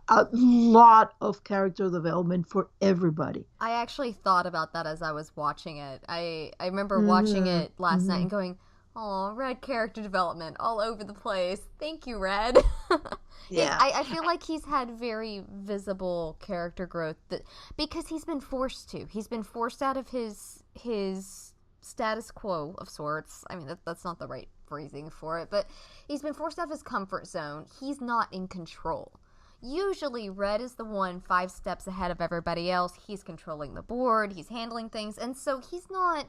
a lot of character development for everybody. I actually thought about that as I was watching it. I remember watching Mm-hmm. it last night Mm-hmm. and going, "Oh, Red character development all over the place. Thank you, Red." Yeah. I feel like he's had very visible character growth because he's been forced to. He's been forced out of his status quo of sorts. I mean, that's not the right phrasing for it, but he's been forced out of his comfort zone. He's not in control. Usually, Red is the one 5 steps ahead of everybody else. He's controlling the board, he's handling things, and so he's not.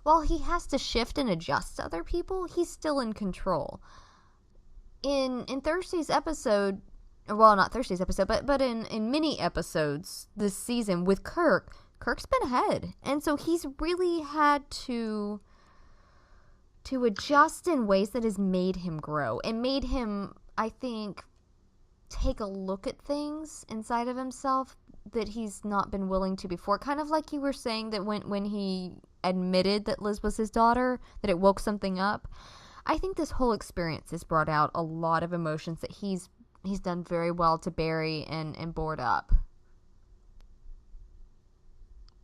While he has to shift and adjust to other people, he's still in control. In Thursday's episode, well, not Thursday's episode, but in many episodes this season with Kirk's been ahead, and so he's really had to adjust in ways that has made him grow and made him, I think, take a look at things inside of himself that he's not been willing to before. Kind of like you were saying that when he admitted that Liz was his daughter, that it woke something up. I think this whole experience has brought out a lot of emotions that he's done very well to bury and board up.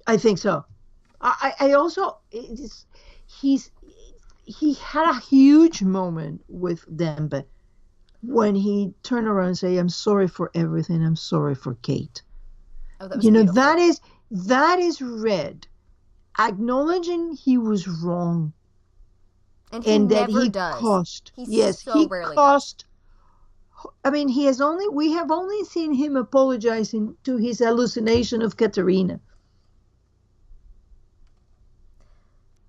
I think so. I also, he had a huge moment with Dembe when he turned around and say, "I'm sorry for everything. I'm sorry for Kate." Oh, that was beautiful. That is Red acknowledging he was wrong, And he that never he does. cost. He Yes, so he rarely cost. I mean, we have only seen him apologizing to his hallucination of Katerina.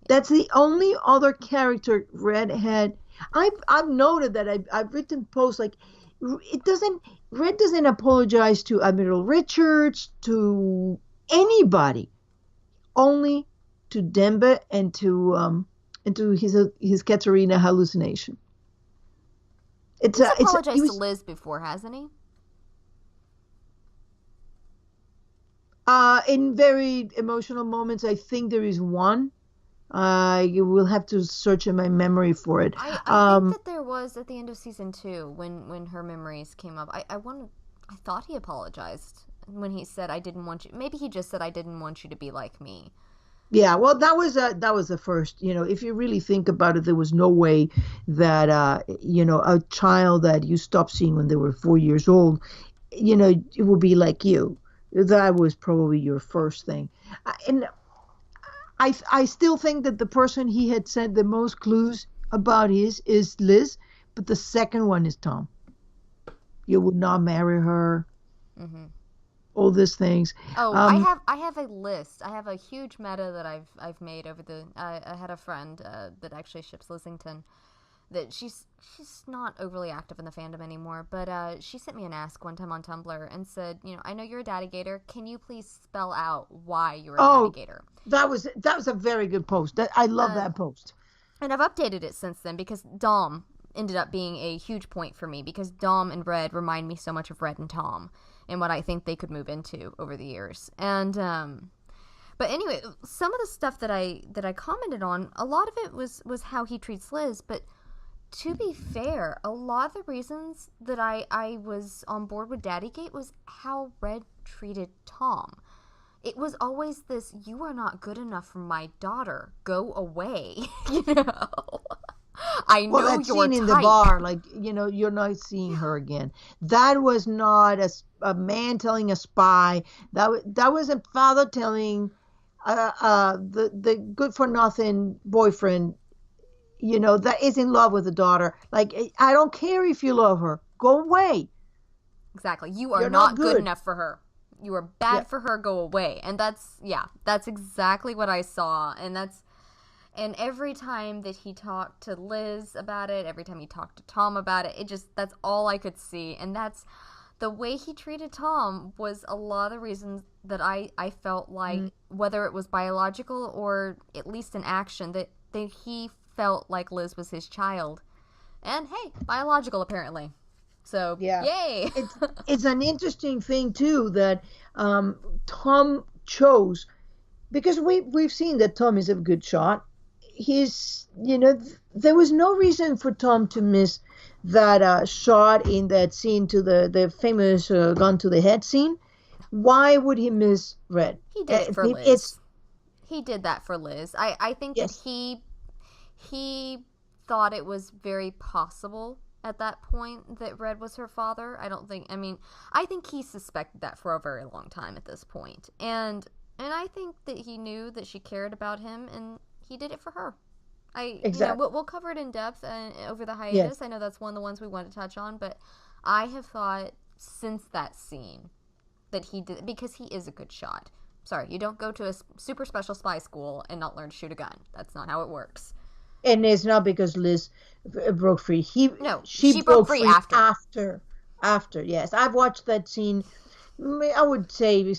That's the only other character Red had. I've noted that I've written posts like, Red doesn't apologize to Admiral Richards, to anybody, only to Dembe and to his Katerina hallucination. He's apologized to Liz before, hasn't he? In very emotional moments. I think there is one. You will have to search in my memory for it. I think that there was at the end of season 2 when her memories came up. I thought he apologized when he said I didn't want you. Maybe he just said I didn't want you to be like me. Yeah, well, that was the first. If you really think about it, there was no way that a child that you stopped seeing when they were 4 years old, it would be like you. That was probably your first thing, and I still think that the person he had sent the most clues about is Liz, but the second one is Tom. You would not marry her. Mm-hmm. All these things. Oh, I have a list. I have a huge meta that I've made over the. I had a friend that actually ships Lissington. That she's not overly active in the fandom anymore, but she sent me an ask one time on Tumblr and said, I know you're a daddy gator. Can you please spell out why you're a daddy gator? That was a very good post. I love that post. And I've updated it since then because Dom ended up being a huge point for me because Dom and Red remind me so much of Red and Tom and what I think they could move into over the years. And but anyway, some of the stuff that I commented on, a lot of it was how he treats Liz, but to be fair, a lot of the reasons that I was on board with Daddygate was how Red treated Tom. It was always this, you are not good enough for my daughter. Go away. I know that you're scene in the bar, like, you're not seeing her again. That was not a man telling a spy. That was a father telling the good for nothing boyfriend, that is in love with the daughter. Like, I don't care if you love her. Go away. Exactly. You're not good enough for her. You are bad for her. Go away. And that's exactly what I saw. And every time that he talked to Liz about it, every time he talked to Tom about it, that's all I could see. And that's the way he treated Tom was a lot of the reasons that I felt like, whether it was biological or at least an action, that he felt like Liz was his child. And hey, biological apparently. So, yay! It's an interesting thing too that Tom chose, because we've seen that Tom is a good shot. There was no reason for Tom to miss that shot in that scene to the famous gun to the head scene. Why would he miss Red? He did it for Liz. He did that for Liz. I think that he thought it was very possible at that point that Red was her father. I think he suspected that for a very long time at this point. And I think that he knew that she cared about him, and he did it for her. Exactly. We'll cover it in depth over the hiatus. Yes. I know that's one of the ones we want to touch on, but I have thought since that scene that he did, because he is a good shot. Sorry, you don't go to a super special spy school and not learn to shoot a gun. That's not how it works. And it's not because Liz broke free. She broke free after. After, yes. I've watched that scene, I would say,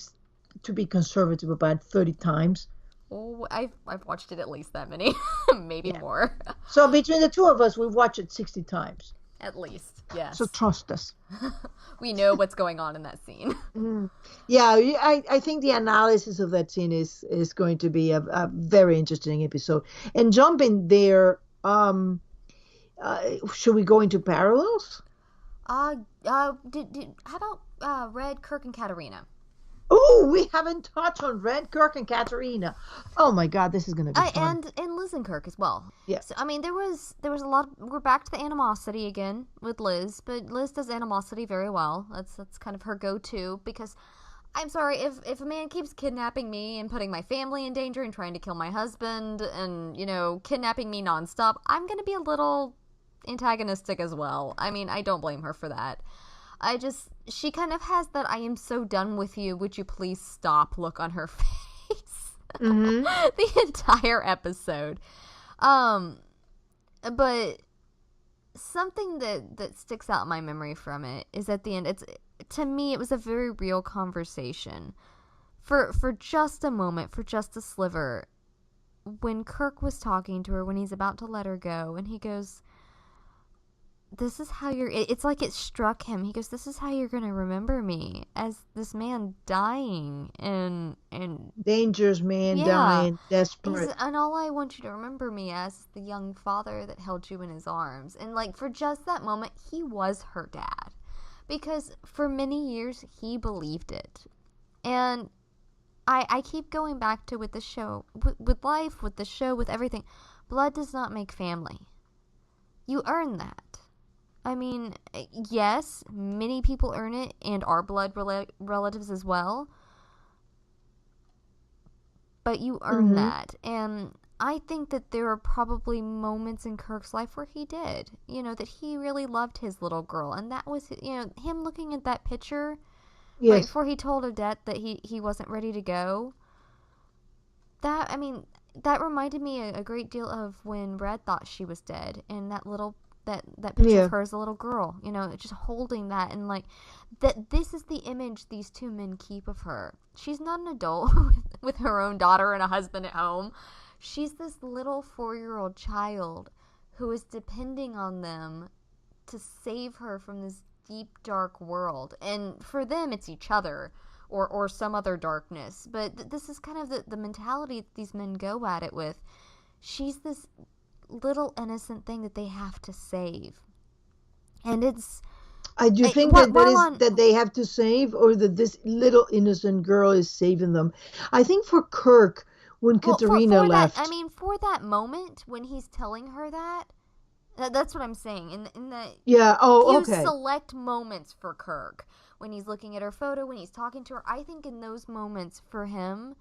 to be conservative, about 30 times. Oh, I've watched it at least that many, maybe more. So between the two of us, we've watched it 60 times. At least, yes. So trust us. We know what's going on in that scene. Yeah, I think the analysis of that scene is going to be a very interesting episode. And jumping there, should we go into parallels? How about Red, Kirk, and Katarina? Oh, we haven't touched on Red, Kirk, and Katarina. Oh my God, this is going to be fun. And Liz and Kirk as well. Yeah. So, there was a lot. We're back to the animosity again with Liz, but Liz does animosity very well. That's kind of her go-to, because I'm sorry, if a man keeps kidnapping me and putting my family in danger and trying to kill my husband and, kidnapping me nonstop, I'm going to be a little antagonistic as well. I don't blame her for that. She kind of has that I am so done with you, would you please stop look on her face. Mm-hmm. The entire episode. But something that sticks out in my memory from it is at the end, to me, it was a very real conversation. For just a moment, for just a sliver, when Kirk was talking to her, when he's about to let her go, and he goes, this is how it's like it struck him. He goes, this is how you're gonna remember me, as this man dying and Dangerous man yeah. dying, He says, desperate. and all I want you to remember me as is the young father that held you in his arms. And like for just that moment, he was her dad, because for many years he believed it. And I keep going back to with the show, with life, with the show, with everything. Blood does not make family. You earn that. I mean, yes, many people earn it and are blood relatives as well. But you earn Hmm. that. And I think that there are probably moments in Kirk's life where he did. That he really loved his little girl. And that was, him looking at that picture right Yes. before he told Odette that he wasn't ready to go. I mean, that reminded me a great deal of when Red thought she was dead, and that picture of Yeah. her as a little girl, just holding that, and like that this is the image these two men keep of her. She's not an adult with her own daughter and a husband at home. She's this little 4-year-old child who is depending on them to save her from this deep dark world. And for them it's each other, or some other darkness. But this is kind of the mentality that these men go at it with. She's this little innocent thing that they have to save. And it's I do think that that while is on that they have to save, or that this little innocent girl is saving them. I think for Kirk, when well Katerina left. for that moment when he's telling her that's what I'm saying. In the Yeah. Oh, few okay. select moments for Kirk, when he's looking at her photo, when he's talking to her, I think in those moments for him,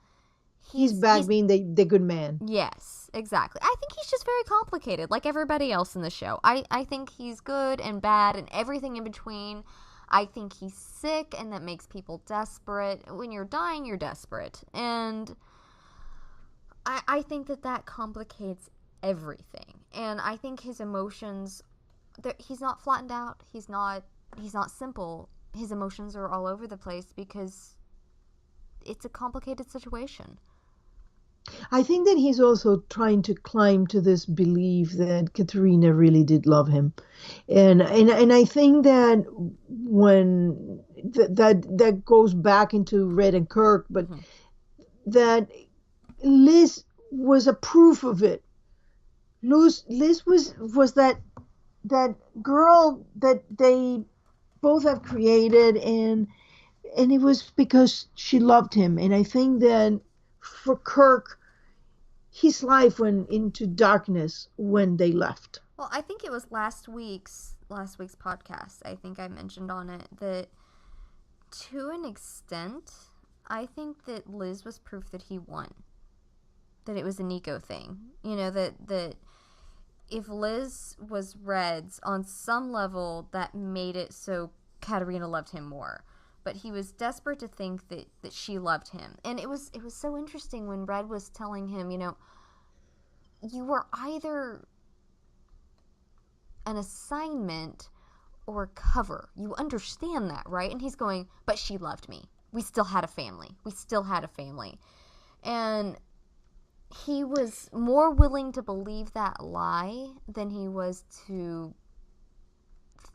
He's back he's being the good man. yes, exactly. I think he's just very complicated, like everybody else in the show. I think he's good and bad and everything in between. I think he's sick, and that makes people desperate. When you're dying, you're desperate. And I think that complicates everything. And I think his emotions, he's not flattened out. He's not simple. His emotions are all over the place because it's a complicated situation. I think that he's also trying to climb to this belief that Katerina really did love him, and I think that when that goes back into Red and Kirk, but Mm-hmm. that Liz was a proof of it. Liz was that girl that they both have created, and it was because she loved him. And I think that for Kirk, his life went into darkness when they left. Well, I think it was last week's podcast. I think I mentioned on it that to an extent, I think that Liz was proof that he won. That it was a Nico thing. That if Liz was Red's, on some level that made it so Katerina loved him more. But he was desperate to think that she loved him. And it was so interesting when Red was telling him, you were either an assignment or cover. You understand that, right? And he's going, but she loved me. We still had a family. We still had a family. And he was more willing to believe that lie than he was to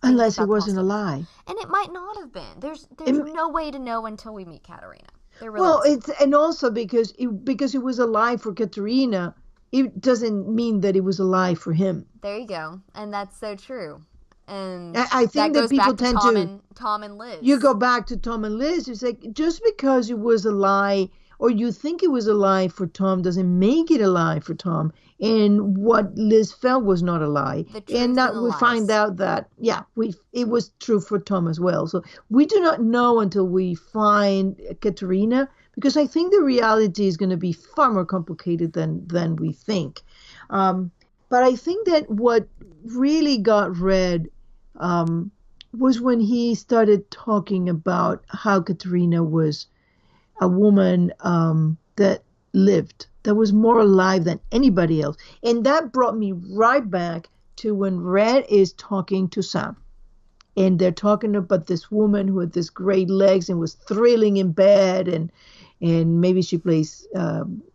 think Unless it about the wasn't a possibilities. lie. And it might not have been. There's It, no way to know until we meet Katerina. There really well, isn't. it's and also because it was a lie for Katerina, it doesn't mean that it was a lie for him. There you go. And that's so true. And I that think that goes people back to tend to, Tom and you Liz. go back to Tom and Liz, it's like just because it was a lie, or you think it was a lie for Tom, doesn't make it a lie for Tom. And what Liz felt was not a lie. The And truth and that the we find lies. out that, yeah, it was true for Tom as well. So we do not know until we find Katerina, because I think the reality is going to be far more complicated than we think. Um, but I think that what really got Red um, was when he started talking about how Katerina was a woman that lived, that was more alive than anybody else. And that brought me right back to when Red is talking to Sam. And they're talking about this woman who had this great legs and was thrilling in bed, and maybe she plays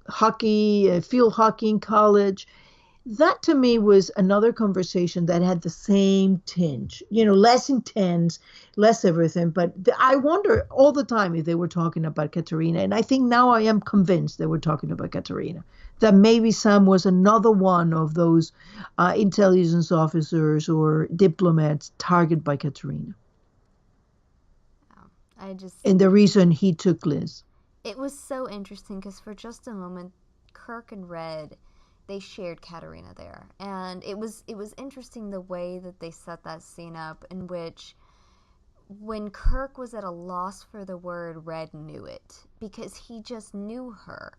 hockey, field hockey in college. That to me was another conversation that had the same tinge, less intense, less everything. But I wonder all the time if they were talking about Katerina. And I think now I am convinced they were talking about Katerina, that maybe Sam was another one of those intelligence officers or diplomats targeted by Katerina. I just, And the reason he took Liz. it was so interesting because for just a moment, Kirk and Red, they shared Katerina there, and it was interesting the way that they set that scene up, in which when Kirk was at a loss for the word, Red knew it because he just knew her.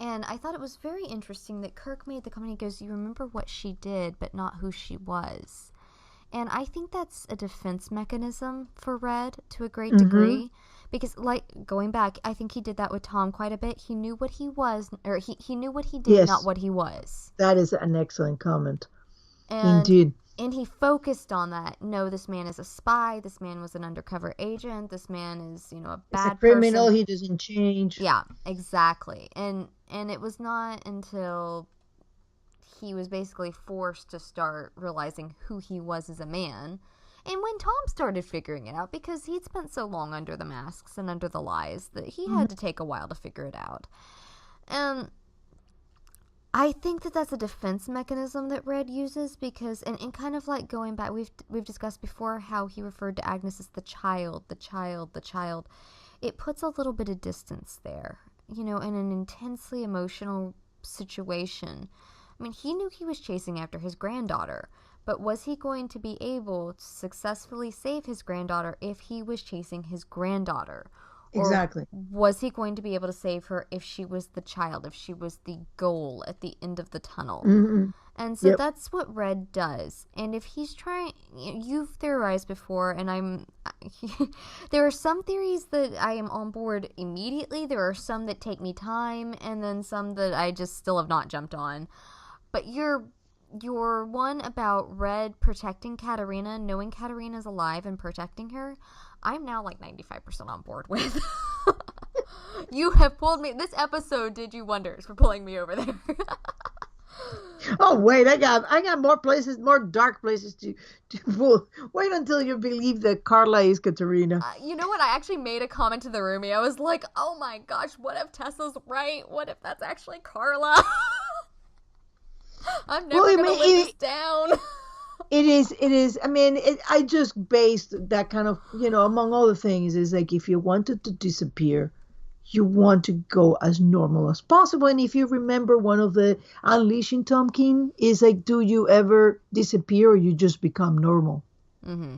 And I thought it was very interesting that Kirk made the comment, he goes, "You remember what she did, but not who she was." And I think that's a defense mechanism for Red to a great Mm-hmm. degree. Because, like, going back, I think he did that with Tom quite a bit. He knew what he was, or he knew what he did, not Yes, what he was. that is an excellent comment. And Indeed. and he focused on that. No, this man is a spy. This man was an undercover agent. This man is, a It's a bad criminal. person. He doesn't change. Yeah, exactly. And it was not until he was basically forced to start realizing who he was as a man. And when Tom started figuring it out, because he'd spent so long under the masks and under the lies that he Mhm. had to take a while to figure it out. And I think that that's a defense mechanism that Red uses because, and kind of like going back, we've discussed before how he referred to Agnes as the child, the child, the child. It puts a little bit of distance there, in an intensely emotional situation. I mean, he knew he was chasing after his granddaughter, but was he going to be able to successfully save his granddaughter if he was chasing his granddaughter? Or Exactly. was he going to be able to save her if she was the child, if she was the goal at the end of the tunnel? Hmm. And so Yep. that's what Red does. And if he's trying, you've theorized before, and there are some theories that I am on board immediately. There are some that take me time, and then some that I just still have not jumped on. But your one about Red protecting Katarina, knowing Katarina's alive and protecting her, I'm now like 95% on board with. You have pulled me. This episode did you wonders for pulling me over there. Oh wait, I got more places, more dark places to pull. Wait until you believe that Carla is Katerina. You know what? I actually made a comment to the roomie. I was like, "Oh my gosh, what if Tessa's right? What if that's actually Carla?" I'm Well, never I gonna mean, live this down. it is. It is. I mean, I just based that kind of, among other things, is like if you wanted to disappear, you want to go as normal as possible. And if you remember, one of the Unleashing Tom King is like, do you ever disappear or you just become normal? Mm-hmm.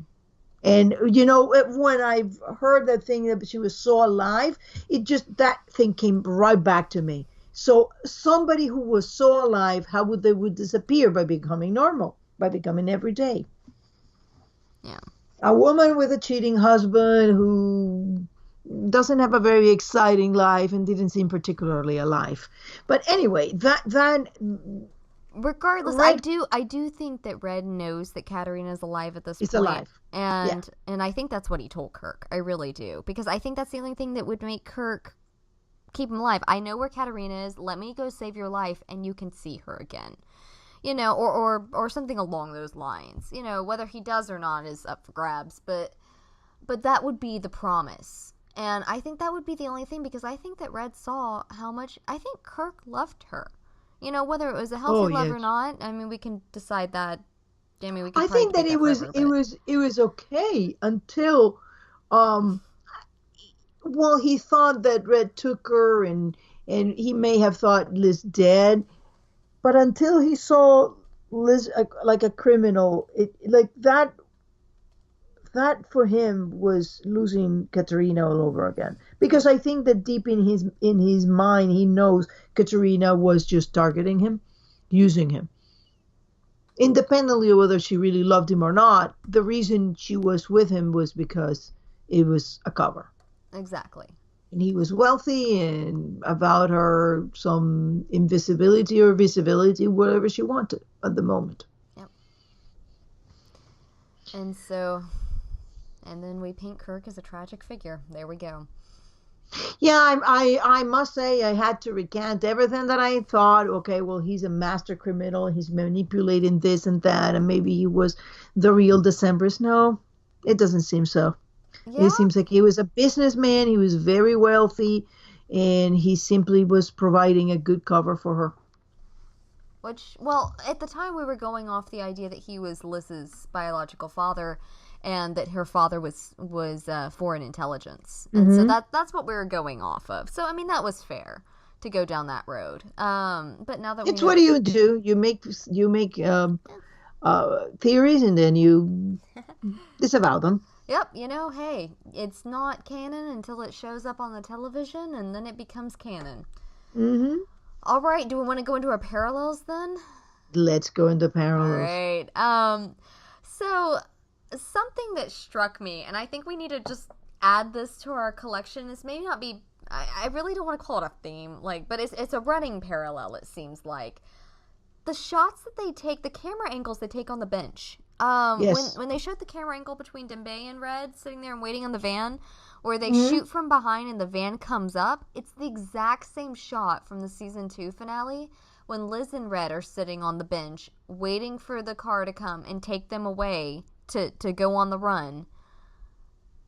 And when I heard that thing that she was so alive, that thing came right back to me. So somebody who was so alive, how would they would disappear? By becoming normal, by becoming everyday. Yeah. A woman with a cheating husband who doesn't have a very exciting life and didn't seem particularly alive. But anyway, that Regardless, I Red do I do think that Red knows that Katarina's alive at this is point, alive. Yeah. and I think that's what he told Kirk. I really do, because I think that's the only thing that would make Kirk keep him alive. I know where Katarina is. Let me go save your life, and you can see her again. Or something along those lines. Whether he does or not is up for grabs, but that would be the promise. And I think that would be the only thing, because I think that Red saw how much I think Kirk loved her. Whether it was a healthy Oh love or yes. not, I mean, we can decide that. I mean, we could I probably think that debate it that was forever, it but was it was okay until um well, he thought that Red took her, and he may have thought Liz dead, but until he saw Liz like a criminal, it like that for him was losing Katerina all over again. Because I think that deep in his mind, he knows Katerina was just targeting him, using him. Independently of whether she really loved him or not, the reason she was with him was because it was a cover. exactly. And he was wealthy and about her some invisibility or visibility, whatever she wanted at the moment. Yep. And so, and then we paint Kirk as a tragic figure. There we go. Yeah, I must say I had to recant everything that I thought. Okay, well, he's a master criminal. He's manipulating this and that, and maybe he was the real December's. No, it doesn't seem so. It Yeah, seems like he was a businessman. He was very wealthy, and he simply was providing a good cover for her. which, well, at the time we were going off the idea that he was Liz's biological father, and that her father was foreign intelligence, and so Hmm. that's what we were going off of. So I mean that was fair to go down that road. But now that we It's know what that, do you do? You make theories, and then you disavow them. yep, hey, it's not canon until it shows up on the television, and then it becomes canon. Hmm. All right, do we want to go into our parallels then? Let's go into All parallels. right. So something that struck me, and I think we need to just add this to our collection, is maybe not be. I really don't want to call it a theme, like, but it's a running parallel. It seems like the shots that they take, the camera angles they take on the bench. Yes. When they showed the camera angle between Dembe and Red sitting there and waiting on the van, where they Hmm. shoot from behind and the van comes up, it's the exact same shot from the season 2 finale when Liz and Red are sitting on the bench waiting for the car to come and take them away to go on the run.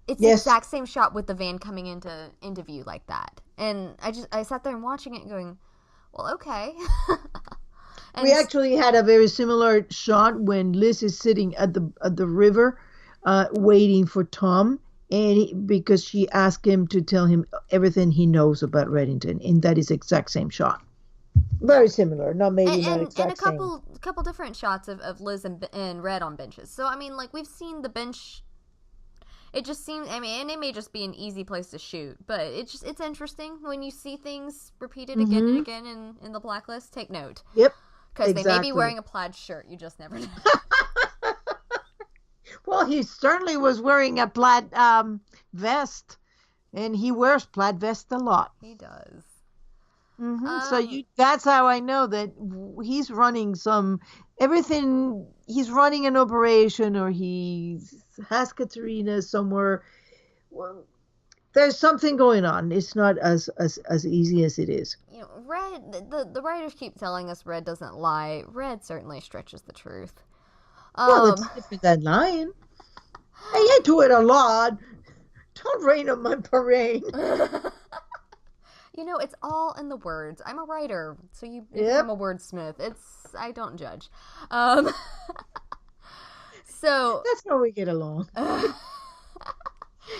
It's the Yes. exact same shot with the van coming into view like that. And I sat there and watching it and going, well, okay. We and actually had a very similar shot when Liz is sitting at the river, waiting for Tom, and because she asked him to tell him everything he knows about Reddington, and that is exact same shot. yeah, Very similar, not maybe not and a exact same. couple different shots of Liz and Red on benches. So I mean, like we've seen the bench. It just seems. I mean, and it may just be an easy place to shoot, but it's interesting when you see things repeated again and Mm-hmm. again in the Blacklist. Take note Yep, because they may be exactly. wearing a plaid shirt. You just never know. Well, he certainly was wearing a plaid vest, and he wears plaid vest a lot. He does. So Um. that's how I know that he's running some everything. He's running an operation, or he has Katerina somewhere. Well, there's something going on. It's not as easy as it is. Red. The writers keep telling us Red doesn't lie. Red certainly stretches the truth. Well, Um. it's different than lying. I do it a lot. Don't rain on my parade. It's all in the words. I'm a writer, so you become Yep. a wordsmith. I don't judge. Um, so, That's how we get along.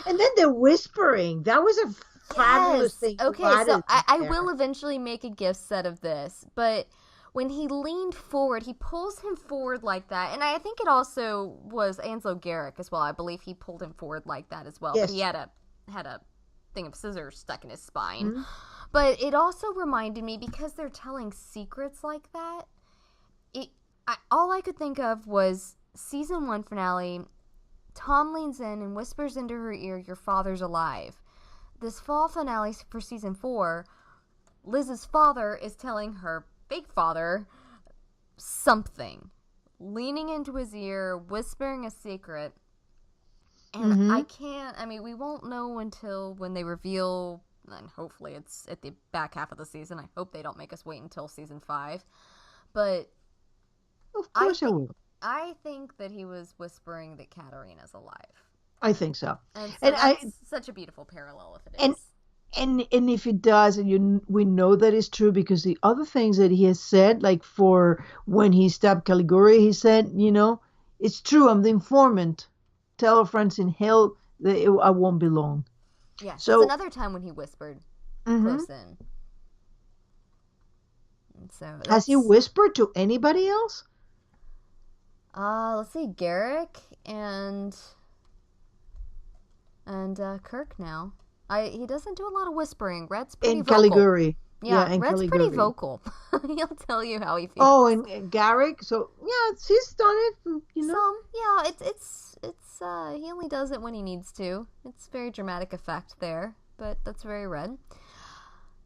And then the whispering. That was a fabulous yes. thing you Okay, so added I will there. eventually make a gift set of this, but when he leaned forward, he pulls him forward like that, and I think it also was Ansel Garrick as well. I believe he pulled him forward like that as well, but he Yes. had a thing of scissors stuck in his spine. Mhm. But it also reminded me, because they're telling secrets like that, all I could think of was season 1 finale. Tom leans in and whispers into her ear, "Your father's alive." This fall finale for season 4, Liz's father is telling her big father something, leaning into his ear, whispering a secret. And Mm-hmm. I can't, I mean, we won't know until when they reveal, and hopefully it's at the back half of the season. I hope they don't make us wait until season 5. But Of I course I think will. I think that he was whispering that Katarina's alive. I think so. And so And I that's such a beautiful parallel if it and is. and if it does, and we know that is true, because the other things that he has said, like for when he stabbed Caligari, he said, it's true. I'm the informant. Tell our friends in hell that I won't be long. Yes, that's So, another time when he whispered hmm close in. And so has he that's whispered to anybody else? let's see, Garrick and Kirk now. He doesn't do a lot of whispering. Red's pretty And vocal. Caligari. Yeah, Yeah, and Red's pretty Caligari. vocal. He'll tell you how he feels. Oh, and Garrick. So yeah, he's done it. Some, yeah, it's he only does it when he needs to. It's very dramatic effect there, but that's very Red.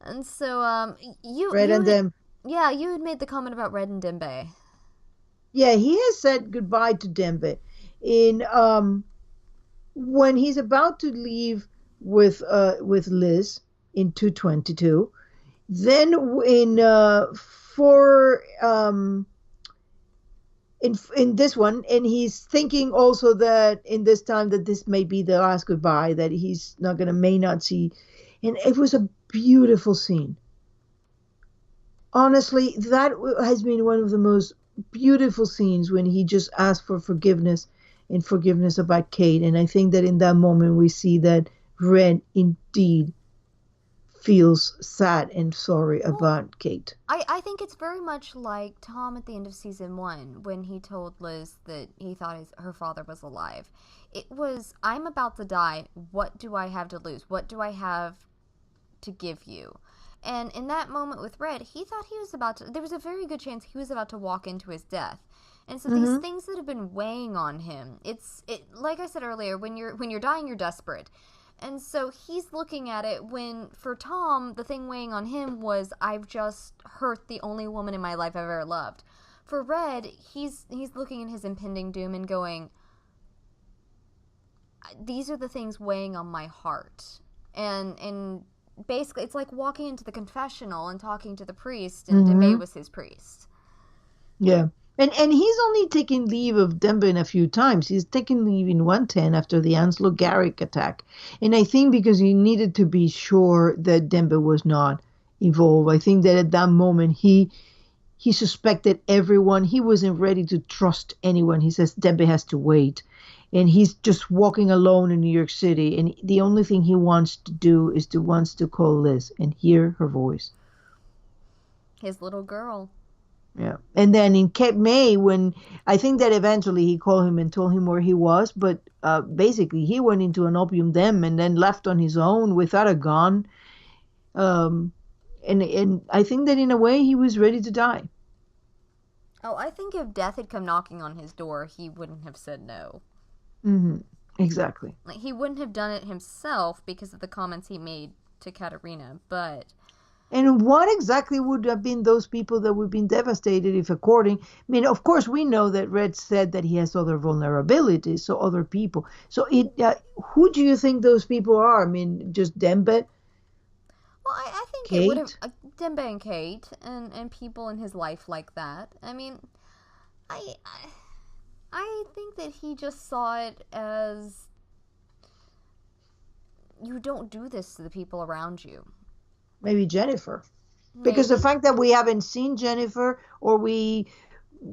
And so you Red you and had, them. yeah, you had made the comment about Red and Dembe. Yeah, he has said goodbye to Dembe. In when he's about to leave with Liz in 222. Then in for in this one, and he's thinking also that in this time that this may be the last goodbye, that he's not gonna may not see, and it was a beautiful scene. Honestly, that has been one of the most beautiful scenes when he just asked for forgiveness and forgiveness about Kate. And I think that in that moment we see that Red indeed feels sad and sorry Well, about Kate. I think it's very much like Tom at the end of season 1 when he told Liz that he thought her father was alive. It was, I'm about to die. What do I have to lose? What do I have to give you? And in that moment with Red, he thought he was about to, there was a very good chance he was about to walk into his death. And so these Mm-hmm. things that have been weighing on him, it like I said earlier, when you're dying, you're desperate. And so he's looking at it when, for Tom, the thing weighing on him was, I've just hurt the only woman in my life I've ever loved. For Red, he's looking at his impending doom and going, these are the things weighing on my heart. And basically, it's like walking into the confessional and talking to the priest, and Dembe Mm-hmm. was his priest. Yeah. And he's only taken leave of Denver a few times. He's taken leave in 110 after the Anslo Garrick attack. And I think because he needed to be sure that Denver was not involved. I think that at that moment he suspected everyone. He wasn't ready to trust anyone. He says Denver has to wait. And he's just walking alone in New York City. And the only thing he wants to do is to wants to call Liz and hear her voice. His little girl. Yeah. And then in Cape May, when I think that eventually he called him and told him where he was, but basically he went into an opium den and then left on his own without a gun. Um, and I think that in a way he was ready to die. Oh, I think if death had come knocking on his door, he wouldn't have said no. Hmm. Exactly. Like, he wouldn't have done it himself because of the comments he made to Katerina, but And what exactly would have been those people that would have been devastated if, according, I mean, of course, we know that Red said that he has other vulnerabilities, so other people. So, who do you think those people are? I mean, just Dembe, well, I think it would have Kate? Dembe and Kate and people in his life like that. I mean, I, I I think that he just saw it as, you don't do this to the people around you. Maybe Jennifer. Because the Maybe. fact that we haven't seen Jennifer or we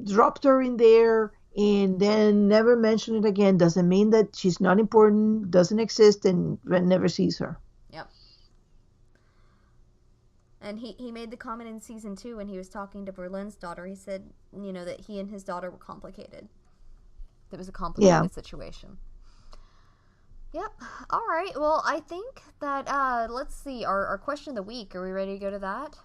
dropped her in there and then never mentioned it again doesn't mean that she's not important, doesn't exist, and Red never sees her. Yep. And he made the comment in season 2 when he was talking to Berlin's daughter. He said, that he and his daughter were complicated. It was a Yeah. complicated situation. Yep. All right. Well, I think that, let's see, our question of the week. Are we ready to go to that?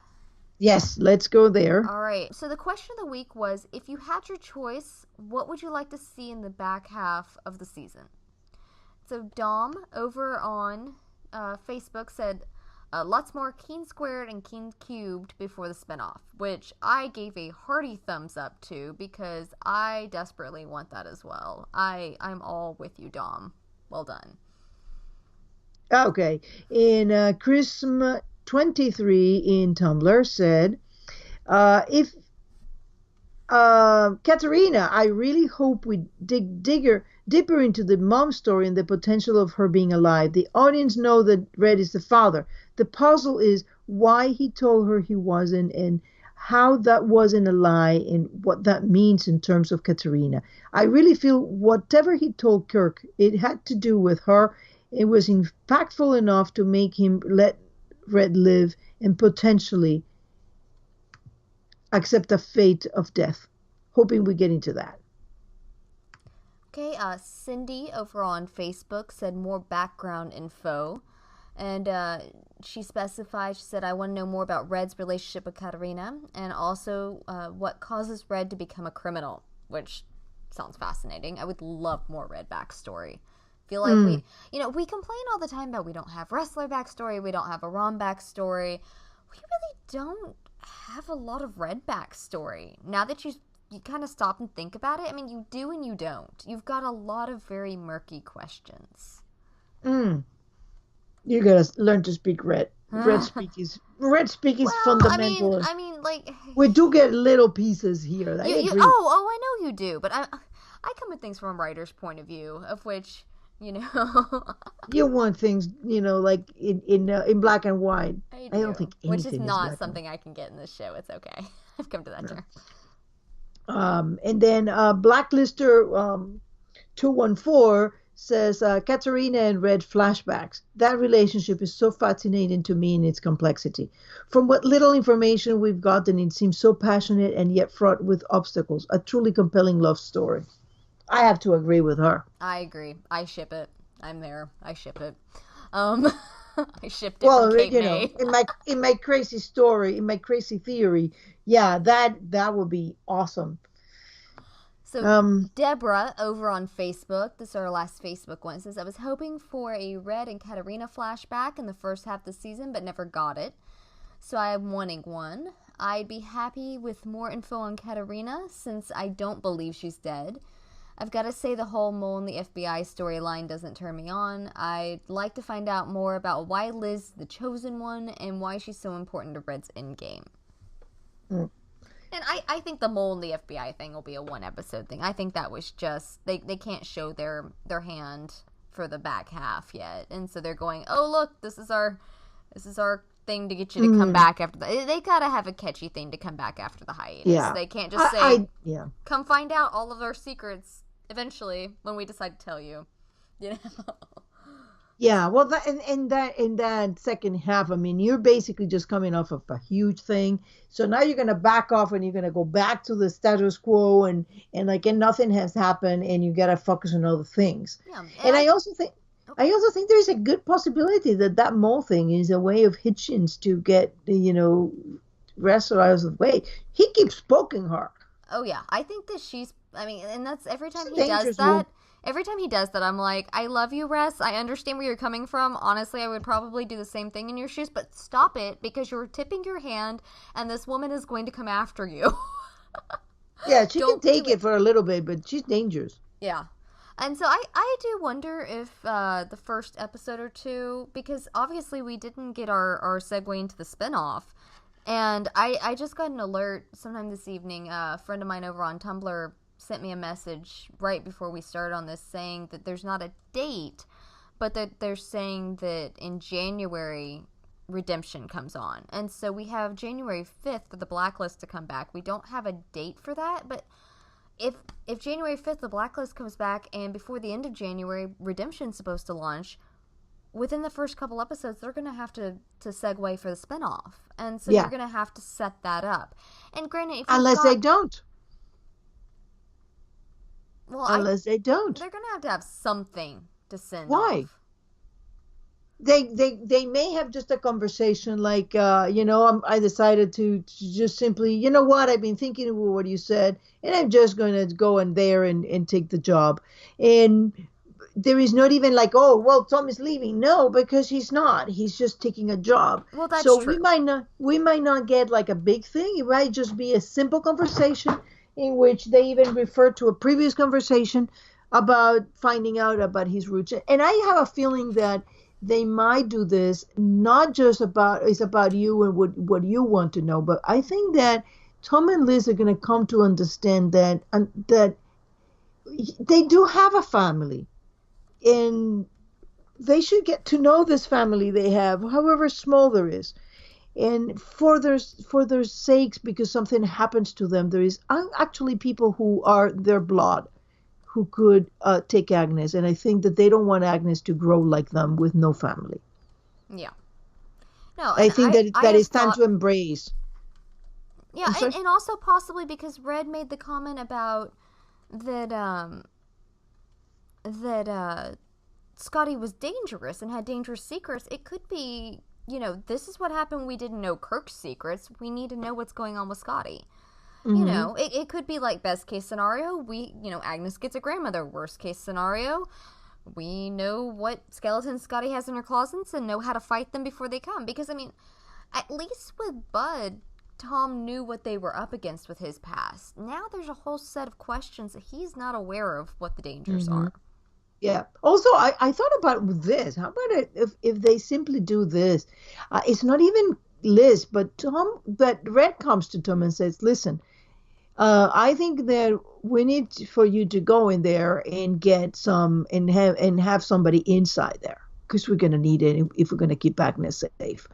Yes, let's go there. All right. So the question of the week was, if you had your choice, what would you like to see in the back half of the season? So Dom over on Facebook said, lots more Keen Squared and Keen Cubed before the spinoff, which I gave a hearty thumbs up to because I desperately want that as well. I'm all with you, Dom. Well done. Okay. In Chrism23 in Tumblr said, if Katerina, I really hope we deeper into the mom story and the potential of her being alive. The audience know that Red is the father. The puzzle is why he told her he wasn't and how that wasn't a lie and what that means in terms of Katerina. I really feel whatever he told Kirk, it had to do with her. It was impactful enough to make him let Red live and potentially accept a fate of death. Hoping we get into that. Okay, Cindy over on Facebook said more background info. And she specified, she said, I want to know more about Red's relationship with Katerina and also what causes Red to become a criminal, which sounds fascinating. I would love more Red backstory. Feel like Mm. we complain all the time about we don't have wrestler backstory, we don't have a Rom backstory. We really don't have a lot of Red backstory. Now that you kind of stop and think about it, I mean, you do and you don't. You've got a lot of very murky questions. Mm. You gotta learn to speak red. Red speak is Well, fundamental. like We do get little pieces here. I you agree. I know you do, but I come at things from a writer's point of view, of which, you know, You want things, like in black and white. I I don't do, think which is anything is not black and white. something I can get in this show. It's okay. I've come to that No. term. And then Blacklister 214 says Katarina and Red flashbacks. That relationship is so fascinating to me in its complexity. From what little information we've gotten, it seems so passionate and yet fraught with obstacles. A truly compelling love story. I have to agree with her. I agree. I ship it. I'm there. I ship it. Um, I shipped it from Well, Cape May. in my crazy story, in my crazy theory, yeah, that would be awesome. So Um, Deborah over on Facebook, this is our last Facebook one, says, I was hoping for a Red and Katarina flashback in the first half of the season, but never got it. So I am wanting one. I'd be happy with more info on Katarina, since I don't believe she's dead. I've got to say the whole Mole in the FBI storyline doesn't turn me on. I'd like to find out more about why Liz is the chosen one and why she's so important to Red's endgame. mm, And I think the Mole in the FBI thing will be a one episode thing. I think that was just they can't show their hand for the back half yet. And so they're going, "Oh, look, this is our thing to get you to come back after the." They got to have a catchy thing to come back after the hiatus. yeah, They can't just say, yeah. "Come find out all of our secrets eventually when we decide to tell you." You know. Yeah, well, that in that second half, I mean, you're basically just coming off of a huge thing. So now you're gonna back off and you're gonna go back to the status quo and nothing has happened and you gotta focus on other things. Yeah, and And I also think there is a good possibility that mole thing is a way of Hitchens to get wrestle out of the way. He keeps poking her. Oh yeah, I think that she's. I mean, and that's every time It's a he does dangerous that. move. Every time he does that, I'm like, I love you, Ress. I understand where you're coming from. Honestly, I would probably do the same thing in your shoes, but stop it because you're tipping your hand, and this woman is going to come after you. Yeah, she can Don't do take it it. for a little bit, but she's dangerous. Yeah. And so I do wonder if the first episode or two, because obviously we didn't get our segue into the spinoff. And I just got an alert sometime this evening. A friend of mine over on Tumblr sent me a message right before we started on this saying that there's not a date, but that they're saying that in January Redemption comes on. And so we have January 5th for the Blacklist to come back. We don't have a date for that, but if January 5th the Blacklist comes back and before the end of January Redemption's supposed to launch, within the first couple episodes they're going to have to segue for the spinoff. And so you're Yeah, going to have to set that up. And granted, if you've unless they got don't. well, Unless they don't. they're going to have something to send Why? off. They may have just a conversation like I decided to just simply, you know what, I've been thinking of what you said and I'm just going to go in there and take the job. And there is not even like, oh well, Tom is leaving. No, because he's just taking a job. Well, that's So we true. might not get like a big thing. It might just be a simple conversation in which they even refer to a previous conversation about finding out about his roots. And I have a feeling that they might do this not just about it's about you and what you want to know, but I think that Tom and Liz are going to come to understand that they do have a family and they should get to know this family they have, however small there is. And for their sakes, because something happens to them, there is actually people who are their blood who could take Agnes, and I think that they don't want Agnes to grow like them with no family. Yeah. No, I and think that I that have is time thought. to embrace. Yeah, I'm sorry. and also possibly because Red made the comment about that Scotty was dangerous and had dangerous secrets. It could be, this is what happened when we didn't know Kirk's secrets. We need to know what's going on with Scotty. Hmm. It could be like best case scenario, Agnes gets a grandmother. Worst case scenario, we know what skeletons Scotty has in her closets and know how to fight them before they come. Because, I mean, at least with Bud, Tom knew what they were up against with his past. Now there's a whole set of questions that he's not aware of what the dangers Hmm. are. Yeah. Also, I thought about this. How about if they simply do this? It's not even Liz, but Red comes to Tom and says, "Listen, I think that we need for you to go in there and get some and have somebody inside there because we're gonna need it if we're gonna keep Agnes safe."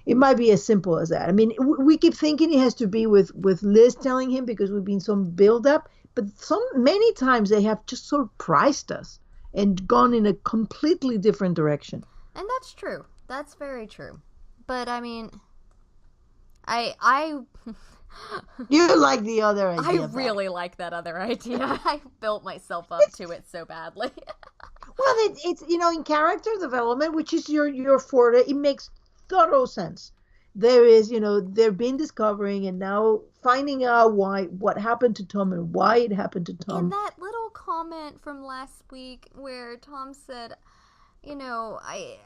It might be as simple as that. I mean, we keep thinking it has to be with Liz telling him because we've been some build up, but some many times they have just surprised us and gone in a completely different direction. And that's true. That's very true. But I mean, I You like the other I idea better. really like that other idea. I built myself up to it so badly. Well, it's in character development, which is your forte. It makes total sense. There is they've been discovering and now finding out what happened to Tom and why it happened to And Tom. that little comment from last week where Tom said, I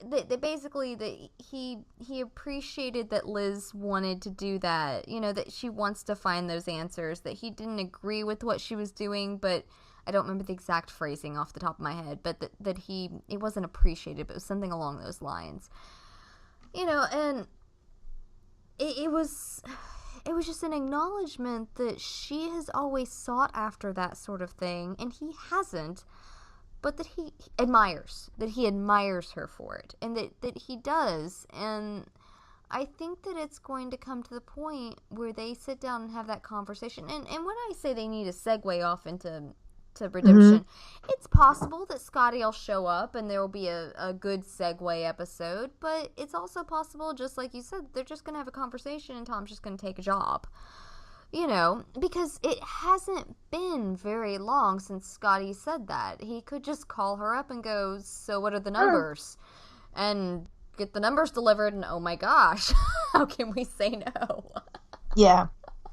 that basically that he appreciated that Liz wanted to do that, that she wants to find those answers, that he didn't agree with what she was doing, but I don't remember the exact phrasing off the top of my head, but that he it wasn't appreciated, but it was something along those lines. And it was just an acknowledgement that she has always sought after that sort of thing and he hasn't, but that he admires her for it, and that he does. And I think that it's going to come to the point where they sit down and have that conversation. And when I say they need a segue off into Hmm. redemption, it's possible that Scotty will show up and there will be a good segue episode, but it's also possible, just like you said, they're just going to have a conversation and Tom's just going to take a job. Because it hasn't been very long since Scotty said that. He could just call her up and go, "So what are the Sure. numbers?" And get the numbers delivered, and oh my gosh, how can we say no? Yeah.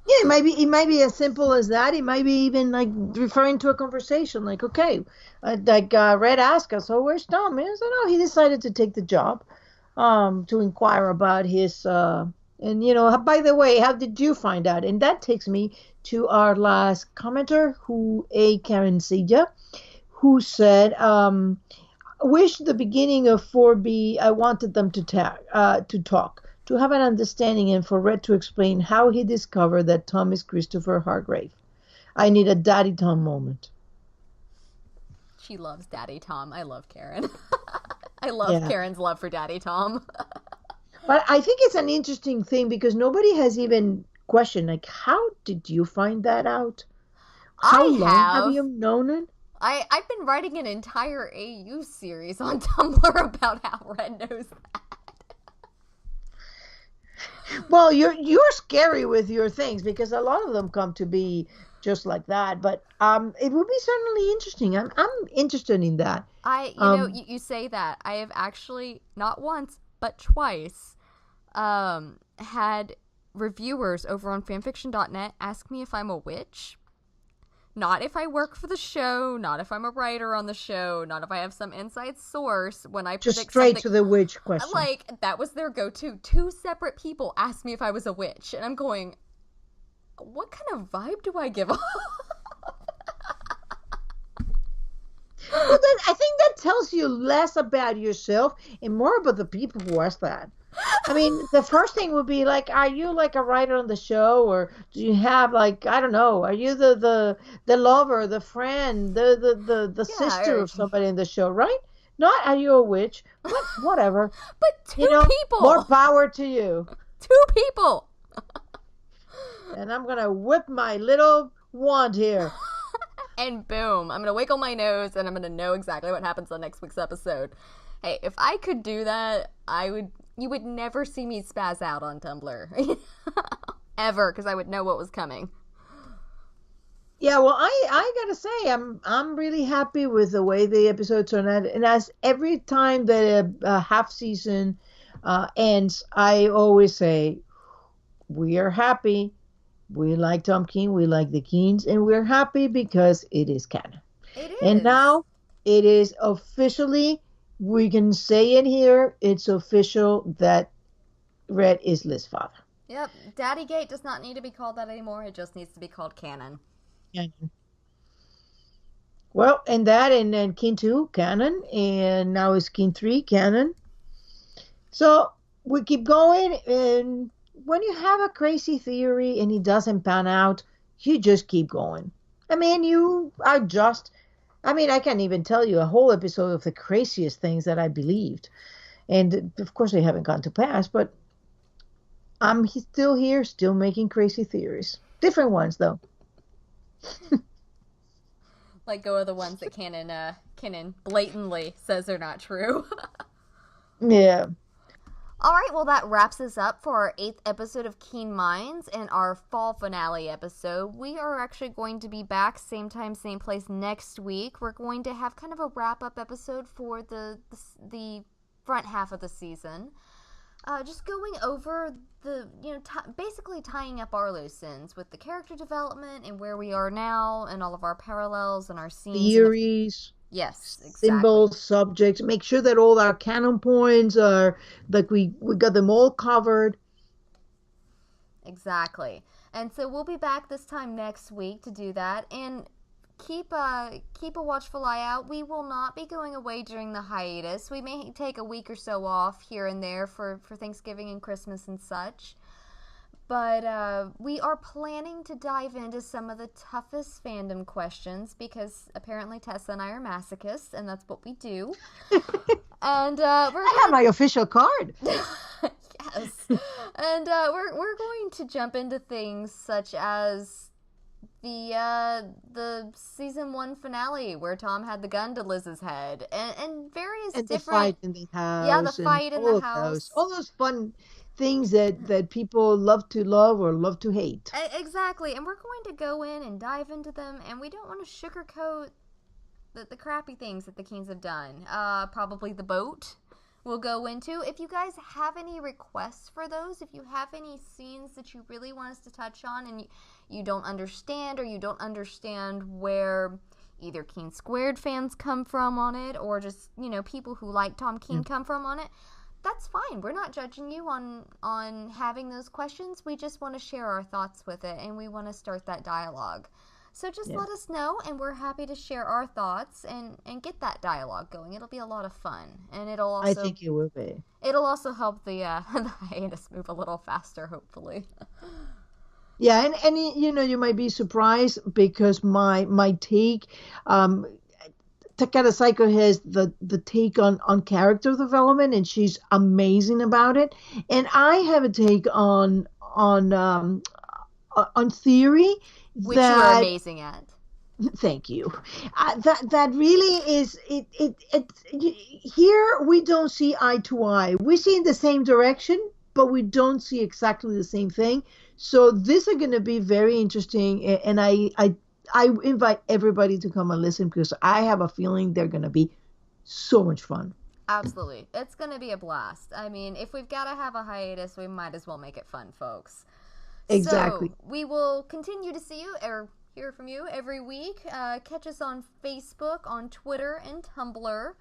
Yeah, it might be as simple as that. It might be even like referring to a conversation, like, okay, Red asked us, "Oh, where's Tom?" And I said, "Oh, he decided to take the job, to inquire about his, and by the way, how did you find out?" And that takes me to our last commenter, who a Karen Sija, who said, wish the beginning of 4B, I wanted them to talk, to have an understanding, and for Red to explain how he discovered that Tom is Christopher Hargrave. I need a Daddy Tom moment. She loves Daddy Tom. I love Karen. I love Yeah. Karen's love for Daddy Tom. But I think it's an interesting thing because nobody has even questioned, like, how did you find that out? How I long have have. you known it? I've been writing an entire AU series on Tumblr about how Red knows that. Well, you're scary with your things because a lot of them come to be just like that. But it would be certainly interesting. I'm interested in that. Um, You say that. I have actually, not once, but twice, had reviewers over on fanfiction.net ask me if I'm a witch. Not if I work for the show, not if I'm a writer on the show, not if I have some inside source when I just predict straight something. to the witch question. Like, that was their go-to. Two separate people asked me if I was a witch, and I'm going, what kind of vibe do I give off? Well, then I think that tells you less about yourself and more about the people who ask that. I mean, the first thing would be like, are you like a writer on the show, or do you have like, I don't know, are you the lover, the friend, the Yeah, sister of somebody in the show, right? Not are you a witch, but whatever. but You two know, more people! power to you. Two people! And I'm gonna whip my little wand here. And boom, I'm gonna wiggle my nose and I'm gonna know exactly what happens on next week's episode. Hey, if I could do that, you would never see me spaz out on Tumblr. Ever, because I would know what was coming. Yeah, well, I gotta say, I'm really happy with the way the episodes turned out, and as every time that a half season ends, I always say we are happy. We like Tom King, we like the Keens, and we're happy because it is canon. It And is. now it is officially, we can say it here. It's official that Red is Liz's father. Yep, Daddy Gate does not need to be called that anymore. It just needs to be called canon. Canon. Well, and that, and then King 2, canon, and now it's King 3, canon. So we keep going, and when you have a crazy theory and it doesn't pan out, you just keep going. I mean, you are just, I mean, I can't even tell you a whole episode of the craziest things that I believed. And of course, they haven't gone to pass, but I'm still here, still making crazy theories. Different ones, though. Let go of the ones that canon blatantly says are not true. Yeah. All right, well, that wraps us up for our 8th episode of Keen Minds and our fall finale episode. We are actually going to be back same time, same place next week. We're going to have kind of a wrap-up episode for the front half of the season. Just going over basically tying up our loose ends with the character development and where we are now and all of our parallels and our scenes. Theories. Yes, exactly. Symbols, subjects. Make sure that all our canon points are like we got them all covered. Exactly. And so we'll be back this time next week to do that. And keep a watchful eye out. We will not be going away during the hiatus. We may take a week or so off here and there for Thanksgiving and Christmas and such. But we are planning to dive into some of the toughest fandom questions because apparently Tessa and I are masochists, and that's what we do. And I have my official card. Yes. And we're going to jump into things such as the season 1 finale where Tom had the gun to Liz's head and various and different the fight in the house. Yeah, the fight in the house. All those fun things that people love to love or love to hate. Exactly. And we're going to go in and dive into them, and we don't want to sugarcoat the crappy things that the Keens have done. Probably the boat we'll go into. If you guys have any requests for those, if you have any scenes that you really want us to touch on and you don't understand, or you don't understand where either Keen Squared fans come from on it, or just, people who like Tom Keen come from on it, that's fine. We're not judging you on having those questions. We just want to share our thoughts with it, and we want to start that dialogue. So just let us know, and we're happy to share our thoughts and get that dialogue going. It'll be a lot of fun, and it'll also... I think it will be. It'll also help the hiatus move a little faster, hopefully. Yeah, and you might be surprised because my take... Takeda Saiko has the take on character development, and she's amazing about it. And I have a take on theory, which you are amazing at. Thank you. That really is it. Here we don't see eye to eye. We see in the same direction, but we don't see exactly the same thing. So these are going to be very interesting, and I invite everybody to come and listen because I have a feeling they're going to be so much fun. Absolutely. It's going to be a blast. I mean, if we've got to have a hiatus, we might as well make it fun, folks. Exactly. So we will continue to see you or hear from you every week. Catch us on Facebook, on Twitter, and Tumblr.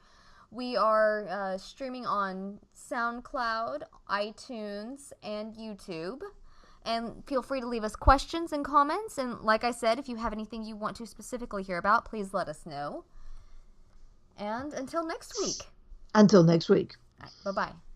We are streaming on SoundCloud, iTunes, and YouTube. And feel free to leave us questions and comments. And like I said, if you have anything you want to specifically hear about, please let us know. And until next week. Until next week. Right, bye-bye.